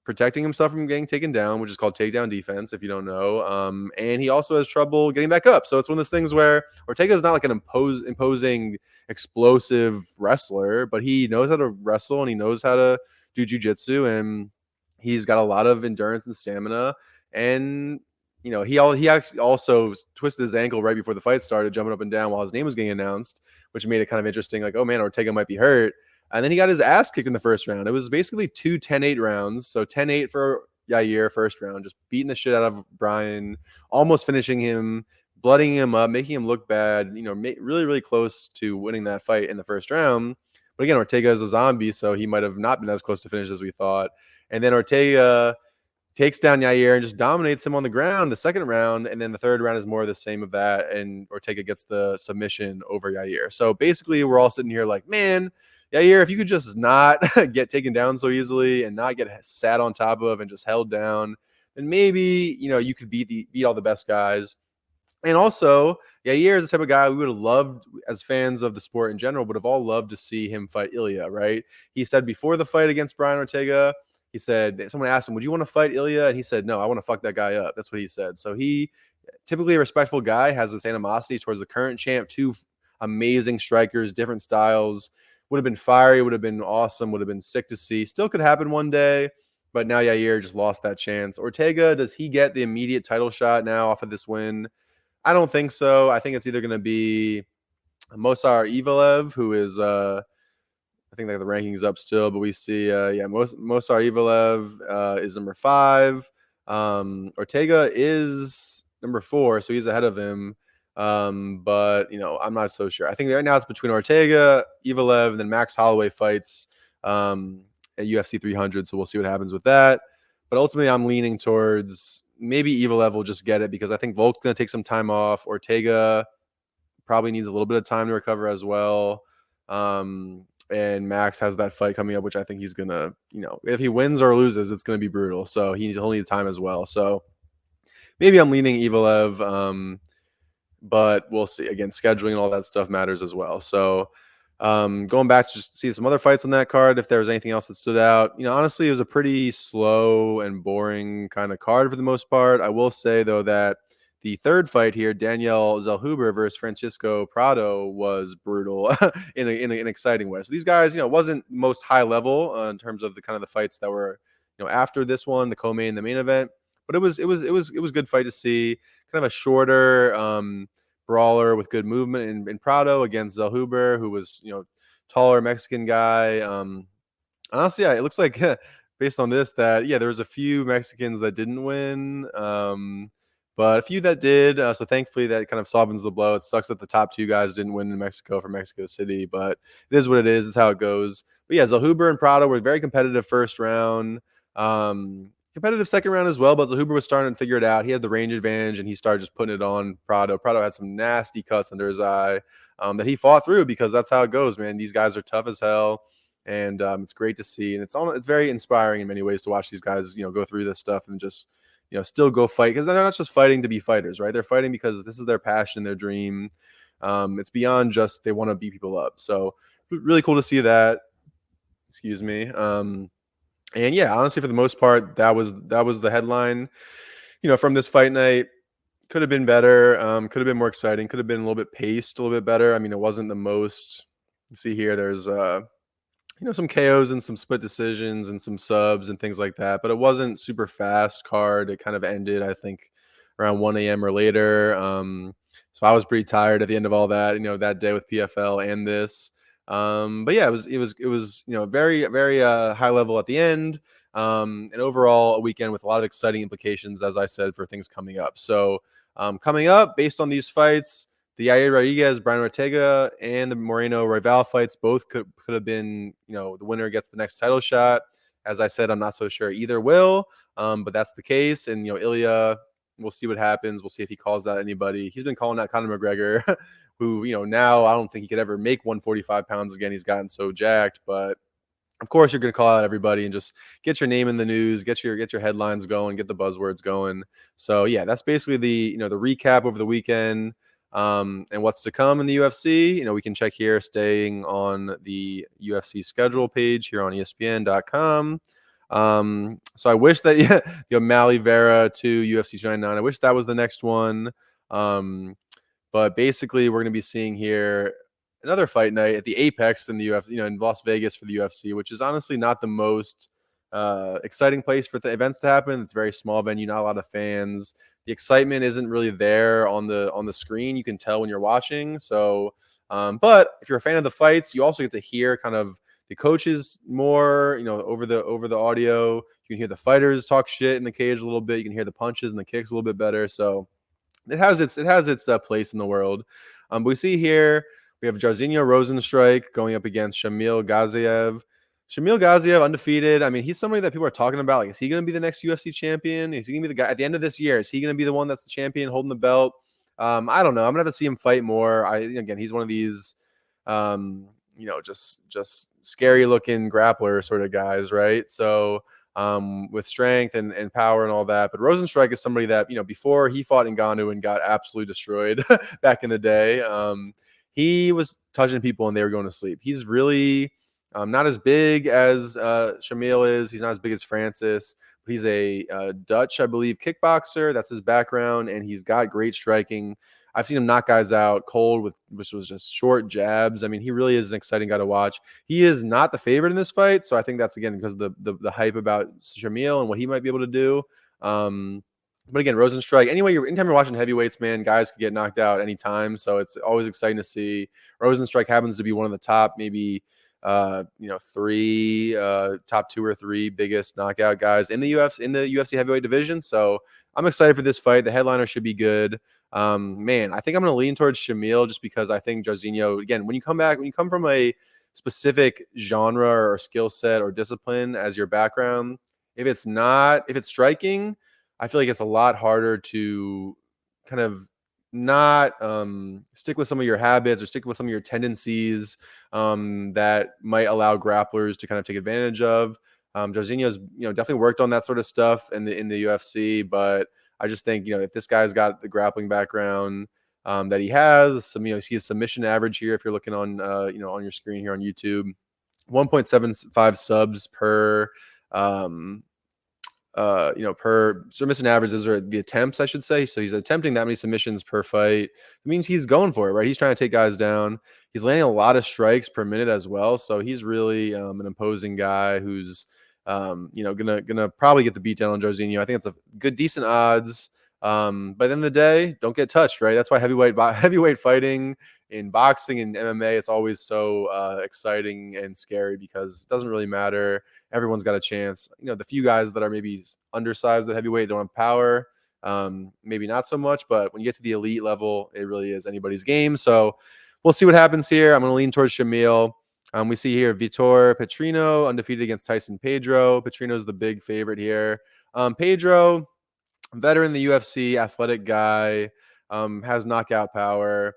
protecting himself from getting taken down, which is called takedown defense, if you don't know. And he also has trouble getting back up. So it's one of those things where Ortega is not like an imposing, explosive wrestler, but he knows how to wrestle and he knows how to do jiu-jitsu, and he's got a lot of endurance and stamina. And he actually also twisted his ankle right before the fight started, jumping up and down while his name was getting announced, which made it kind of interesting. Like, oh man, Ortega might be hurt. And then he got his ass kicked in the first round. It was basically 2 10-8 rounds. So 10-8 for Yair first round, just beating the shit out of Brian, almost finishing him, blooding him up, making him look bad, really, really close to winning that fight in the first round. But again, Ortega is a zombie, so he might have not been as close to finish as we thought. And then Ortega takes down Yair and just dominates him on the ground the second round. And then the third round is more of the same of that. And Ortega gets the submission over Yair. So basically, we're all sitting here like, man, Yair, if you could just not get taken down so easily and not get sat on top of and just held down, then maybe, you could beat all the best guys. And also, Yair is the type of guy we would have loved, as fans of the sport in general, would have all loved to see him fight Ilia, right? He said before the fight against Brian Ortega, he said, someone asked him, would you want to fight Ilia? And he said, no, I want to fuck that guy up. That's what he said. So he, typically a respectful guy, has this animosity towards the current champ. 2 amazing strikers, different styles. Would have been fiery, would have been awesome, would have been sick to see. Still could happen one day, but now Yair just lost that chance. Ortega, does he get the immediate title shot now off of this win? I don't think so. I think it's either going to be Mosar Evelev, who is, I think like the rankings up still, but we see, Mosar Evelev is number 5. Ortega is number 4, so he's ahead of him. But I'm not so sure. I think right now it's between Ortega, Evelev, and then Max Holloway fights at UFC 300. So we'll see what happens with that. But ultimately, I'm leaning towards maybe Evelev will just get it because I think Volk's going to take some time off. Ortega probably needs a little bit of time to recover as well. And Max has that fight coming up, which I think he's going to, if he wins or loses, it's going to be brutal. So he'll need time as well. So maybe I'm leaning Evelev. But we'll see. Again, scheduling and all that stuff matters as well. So going back to just see some other fights on that card, if there was anything else that stood out, honestly, it was a pretty slow and boring kind of card for the most part. I will say, though, that the third fight here, Daniel Zellhuber versus Francisco Prado, was brutal in an exciting way. So these guys, wasn't most high level in terms of the kind of the fights that were, after this one, the co-main, the main event. But it was a good fight to see. Kind of a shorter brawler with good movement in Prado against Zellhuber, who was taller Mexican guy. Honestly, it looks like based on this that, yeah, there was a few Mexicans that didn't win, but a few that did. So thankfully that kind of softens the blow. It sucks that the top two guys didn't win in Mexico for Mexico City, but it is what it is. It's how it goes. But yeah, Zalhuber and Prado were very competitive first round. Competitive second round as well, but Zalhuber was starting to figure it out. He had the range advantage, and he started just putting it on Prado. Prado had some nasty cuts under his eye that he fought through, because that's how it goes, man. These guys are tough as hell, and it's great to see. And it's very inspiring in many ways to watch these guys, go through this stuff and just, still go fight, because they're not just fighting to be fighters, right? They're fighting because this is their passion, their dream. It's beyond just they want to beat people up. So really cool to see that. Excuse me. And yeah, honestly, for the most part, that was the headline, from this fight night. Could have been better. Could have been more exciting. Could have been a little bit paced, a little bit better. I mean, it wasn't the most. You see here, there's some KOs and some split decisions and some subs and things like that, but it wasn't super fast card. It kind of ended, I think, around 1 a.m. or later. So I was pretty tired at the end of all that, that day with PFL and this. But yeah, it was very, very high level at the end. And overall a weekend with a lot of exciting implications, as I said, for things coming up. So coming up, based on these fights, the Yair Rodriguez, Brian Ortega, and the Moreno Royval fights both could have been, the winner gets the next title shot. As I said, I'm not so sure either will, but that's the case. And, Ilia, we'll see what happens. We'll see if he calls out anybody. He's been calling out Conor McGregor, who, now I don't think he could ever make 145 pounds again. He's gotten so jacked, but of course you're going to call out everybody and just get your name in the news, get your headlines going, get the buzzwords going. So yeah, that's basically the recap over the weekend. And what's to come in the UFC, we can check here, staying on the UFC schedule page here on ESPN.com. So I wish that, yeah, the O'Malley Vera to UFC 299, I wish that was the next one. But basically we're going to be seeing here another fight night at the Apex in the UFC, in Las Vegas for the UFC, which is honestly not the most exciting place for the events to happen. It's a very small venue, not a lot of fans. The excitement isn't really there on the screen. You can tell when you're watching. So, but if you're a fan of the fights, you also get to hear kind of the coaches more, over the audio. You can hear the fighters talk shit in the cage a little bit. You can hear the punches and the kicks a little bit better. So it has its place in the world. But we see here we have Jairzinho Rozenstruik going up against Shamil Gaziev. Shamil Gaziev, undefeated. I mean, he's somebody that people are talking about. Like, is he going to be the next UFC champion? Is he going to be the guy at the end of this year? Is he going to be the one that's the champion holding the belt? I don't know. I'm going to have to see him fight more. Again, he's one of these, just scary looking grappler sort of guys, right? So, with strength and power and all that. But Rozenstruik is somebody that, before he fought Ngannou and got absolutely destroyed back in the day, he was touching people and they were going to sleep. He's really not as big as Shamil is. He's not as big as Francis. But he's a Dutch, I believe, kickboxer. That's his background, and he's got great striking. I've seen him knock guys out cold which was just short jabs. I mean, he really is an exciting guy to watch. He is not the favorite in this fight, so I think that's, again, because of the hype about Shamil and what he might be able to do. But again, Rozenstruik, anytime you're watching heavyweights, man, guys could get knocked out anytime. So it's always exciting to see. Rozenstruik happens to be one of the top, maybe, three, top 2 or 3 biggest knockout guys in the UFC heavyweight division. So I'm excited for this fight. The headliner should be good. Man, I think I'm going to lean towards Shamil just because I think Jairzinho, again, when you come from a specific genre or skill set or discipline as your background, if it's striking, I feel like it's a lot harder to kind of not stick with some of your habits or stick with some of your tendencies that might allow grapplers to kind of take advantage of. Jairzinho's definitely worked on that sort of stuff in the UFC, but I just think if this guy's got the grappling background that he has, he has submission average here. If you're looking on on your screen here on YouTube, 1.75 subs per per submission averages, or the attempts, I should say. So he's attempting that many submissions per fight. It means he's going for it, right? He's trying to take guys down. He's landing a lot of strikes per minute as well. So he's really an imposing guy who's gonna probably get the beat down on Jairzinho. I think it's a decent odds. But at the end of the day, don't get touched, right? That's why heavyweight fighting in boxing and MMA, it's always so exciting and scary because it doesn't really matter. Everyone's got a chance. The few guys that are maybe undersized at heavyweight don't have power. Maybe not so much, but when you get to the elite level, it really is anybody's game. So we'll see what happens here. I'm going to lean towards Shamil. We see here Vitor Petrino undefeated against Tyson Pedro. Petrino's the big favorite here. Pedro, veteran in the UFC, athletic guy, has knockout power.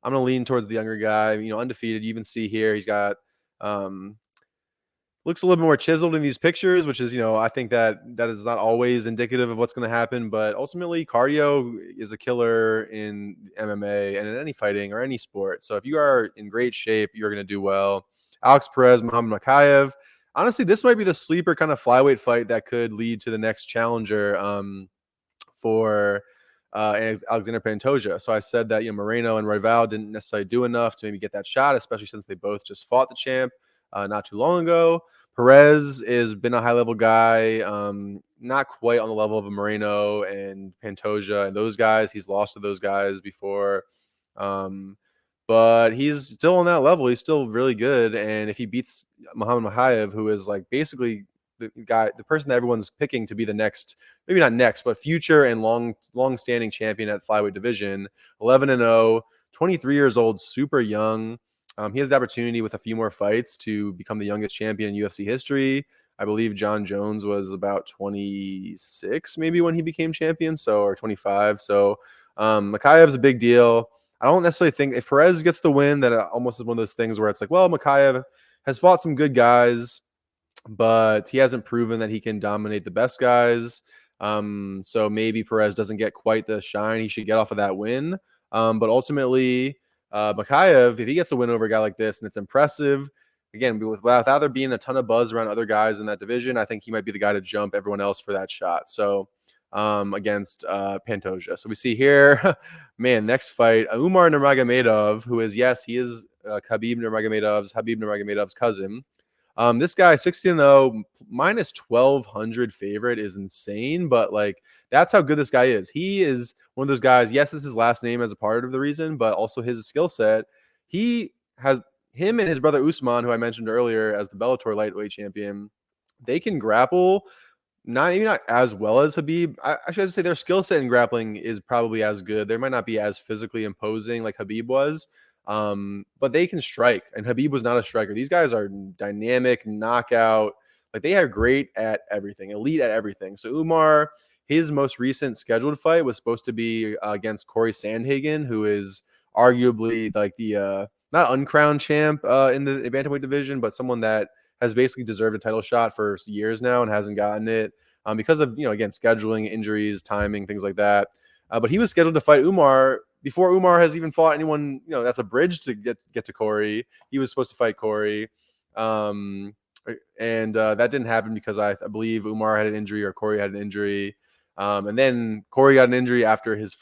I'm going to lean towards the younger guy, undefeated. You even see here he's got looks a little bit more chiseled in these pictures, which is, I think that is not always indicative of what's going to happen. But ultimately, cardio is a killer in MMA and in any fighting or any sport. So if you are in great shape, you're going to do well. Alex Perez, Muhammad Makayev. Honestly, this might be the sleeper kind of flyweight fight that could lead to the next challenger for Alexander Pantoja. So I said that Moreno and Royval didn't necessarily do enough to maybe get that shot, especially since they both just fought the champ not too long ago. Perez has been a high-level guy, not quite on the level of a Moreno and Pantoja and those guys. He's lost to those guys before, but he's still on that level. He's still really good, and if he beats Muhammad Makayev, who is like basically the person that everyone's picking to be the next, maybe not next, but future and long-standing champion at flyweight division, 11-0, 23 years old, super young. He has the opportunity with a few more fights to become the youngest champion in UFC history. I believe Jon Jones was about 26 maybe when he became champion, or 25. So Makayev's a big deal. I don't necessarily think if Perez gets the win, that it almost is one of those things where it's like, well, Makayev has fought some good guys, but he hasn't proven that he can dominate the best guys. So maybe Perez doesn't get quite the shine he should get off of that win. But ultimately, Makayev, if he gets a win over a guy like this and it's impressive, again, without there being a ton of buzz around other guys in that division, I think he might be the guy to jump everyone else for that shot. So against Pantoja. So we see here, man, next fight, Umar Nurmagomedov, who is, yes, he is Habib Nurmagomedov's cousin. This guy, 16-0, minus 1,200 favorite is insane, but like that's how good this guy is. He is one of those guys. Yes, this is his last name as a part of the reason, but also his skill set. He has him and his brother Usman, who I mentioned earlier as the Bellator lightweight champion. They can grapple, maybe not as well as Habib. I should say their skill set in grappling is probably as good. They might not be as physically imposing like Habib was. But they can strike, and Habib was not a striker. These guys are dynamic, knockout. Like they are great at everything, elite at everything. So Umar, his most recent scheduled fight was supposed to be against Corey Sandhagen, who is arguably like the not uncrowned champ in the bantamweight division, but someone that has basically deserved a title shot for years now and hasn't gotten it because of again scheduling, injuries, timing, things like that. But he was scheduled to fight Umar before Umar has even fought anyone, that's a bridge to get to Corey. He was supposed to fight Corey. And that didn't happen because I believe Umar had an injury or Corey had an injury. And then Corey got an injury after his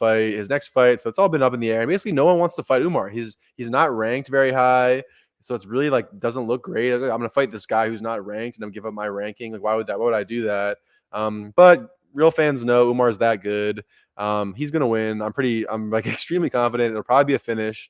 next fight. So it's all been up in the air. And basically no one wants to fight Umar. He's not ranked very high. So it's really like doesn't look great. I'm going to fight this guy who's not ranked and I'm give up my ranking. Like why would I do that? But real fans know Umar's that good. He's going to win. I'm like extremely confident. It'll probably be a finish.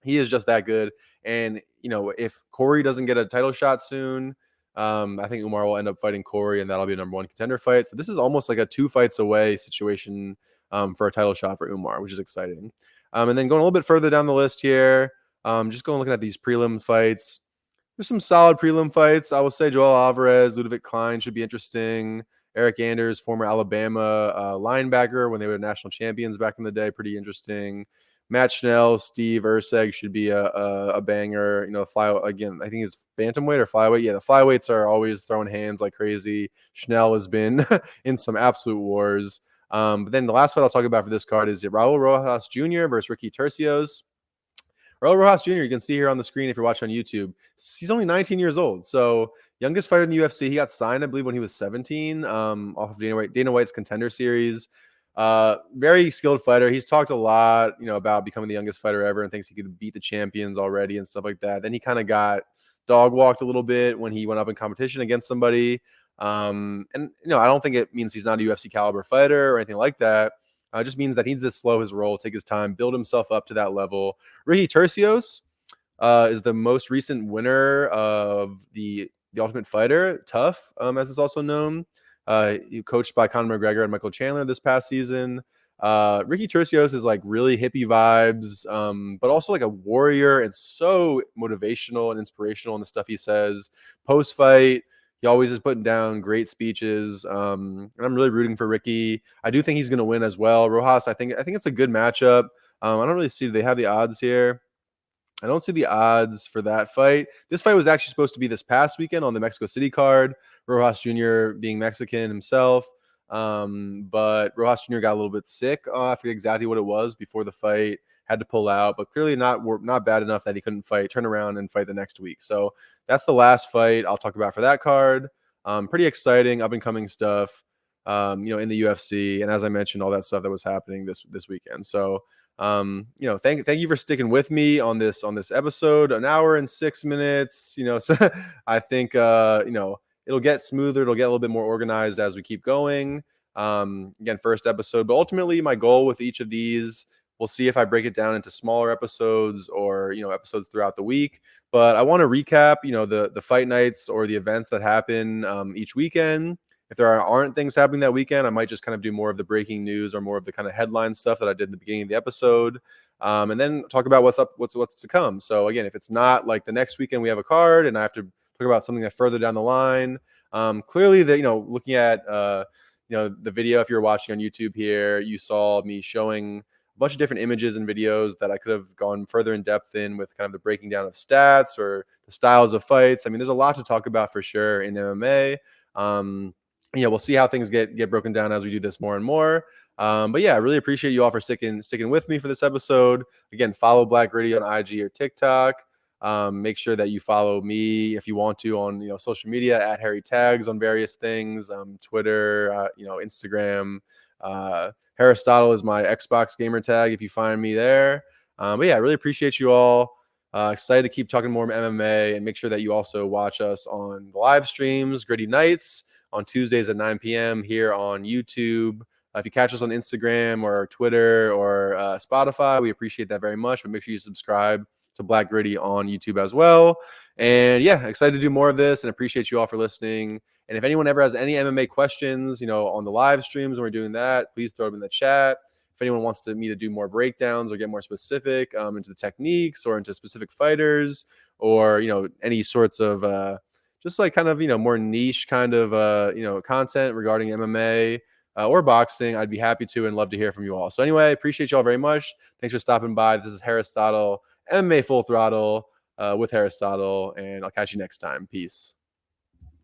He is just that good. And, if Corey doesn't get a title shot soon, I think Umar will end up fighting Corey and that'll be a number one contender fight. So this is almost like a 2 fights away situation for a title shot for Umar, which is exciting. And then going a little bit further down the list here, just going looking at these prelim fights. There's some solid prelim fights. I will say Joel Alvarez, Ludovic Klein should be interesting. Eric Anders, former Alabama linebacker when they were national champions back in the day, pretty interesting. Matt Schnell, Steve Urseg should be a banger. Again, I think he's bantamweight or flyweight. Yeah, the flyweights are always throwing hands like crazy. Schnell has been in some absolute wars. But then the last fight I'll talk about for this card is Raul Rojas Jr. versus Ricky Tercios. Raul Rojas Jr., you can see here on the screen if you're watching on YouTube. He's only 19 years old. So youngest fighter in the UFC. He got signed, I believe, when he was 17 off of Dana White's Contender Series. Very skilled fighter. He's talked a lot, about becoming the youngest fighter ever and thinks he could beat the champions already and stuff like that. Then he kind of got dog walked a little bit when he went up in competition against somebody. I don't think it means he's not a UFC caliber fighter or anything like that. It just means that he needs to slow his roll, take his time, build himself up to that level. Ricky Tercios is the most recent winner of the Ultimate Fighter, Tough, as it's also known. He coached by Conor McGregor and Michael Chandler this past season. Ricky Tercios is like really hippie vibes, but also like a warrior and so motivational and inspirational in the stuff he says. Post fight, he always is putting down great speeches, and I'm really rooting for Ricky. I do think he's going to win as well. Rojas, I think it's a good matchup. I don't really see. Do they have the odds here? I don't see the odds for that fight. This fight was actually supposed to be this past weekend on the Mexico City card. Rojas Jr. being Mexican himself. But Rojas Jr. got a little bit sick. I forget exactly what it was before the fight. Had to pull out, but clearly not bad enough that he couldn't turn around and fight the next week. So that's the last fight I'll talk about for that card. Pretty exciting, up and coming stuff. In the UFC, and as I mentioned, all that stuff that was happening this weekend. So thank you for sticking with me on this episode, an hour and 6 minutes. So I think it'll get smoother, it'll get a little bit more organized as we keep going. Again, first episode, but ultimately my goal with each of these, we'll see if I break it down into smaller episodes or episodes throughout the week. But I want to recap the fight nights or the events that happen each weekend. If there aren't things happening that weekend, I might just kind of do more of the breaking news or more of the kind of headline stuff that I did in the beginning of the episode, and then talk about what's to come. So again, if it's not like the next weekend we have a card and I have to talk about something that further down the line, clearly looking at the video, if you're watching on YouTube here, you saw me showing a bunch of different images and videos that I could have gone further in depth in with kind of the breaking down of stats or the styles of fights. I mean, there's a lot to talk about for sure in MMA. We'll see how things get broken down as we do this more and more. But yeah, I really appreciate you all for sticking with me for this episode. Again, follow Black Gritty on IG or TikTok. Make sure that you follow me if you want to on social media at Harry Tags on various things, Twitter, Instagram. Haristotle is my Xbox gamer tag if you find me there. But yeah, I really appreciate you all. Excited to keep talking more MMA, and make sure that you also watch us on the live streams, Gritty Nights, on Tuesdays at 9 p.m. here on YouTube. If you catch us on Instagram or Twitter or Spotify, we appreciate that very much. But make sure you subscribe to Black Gritty on YouTube as well. And yeah, excited to do more of this and appreciate you all for listening. And if anyone ever has any MMA questions, on the live streams when we're doing that, please throw them in the chat. If anyone wants me to do more breakdowns or get more specific into the techniques or into specific fighters or, any sorts of just like kind of, more niche kind of, content regarding MMA or boxing, I'd be happy to and love to hear from you all. So anyway, appreciate you all very much. Thanks for stopping by. This is Haristotle, MMA Full Throttle with Haristotle, and I'll catch you next time. Peace.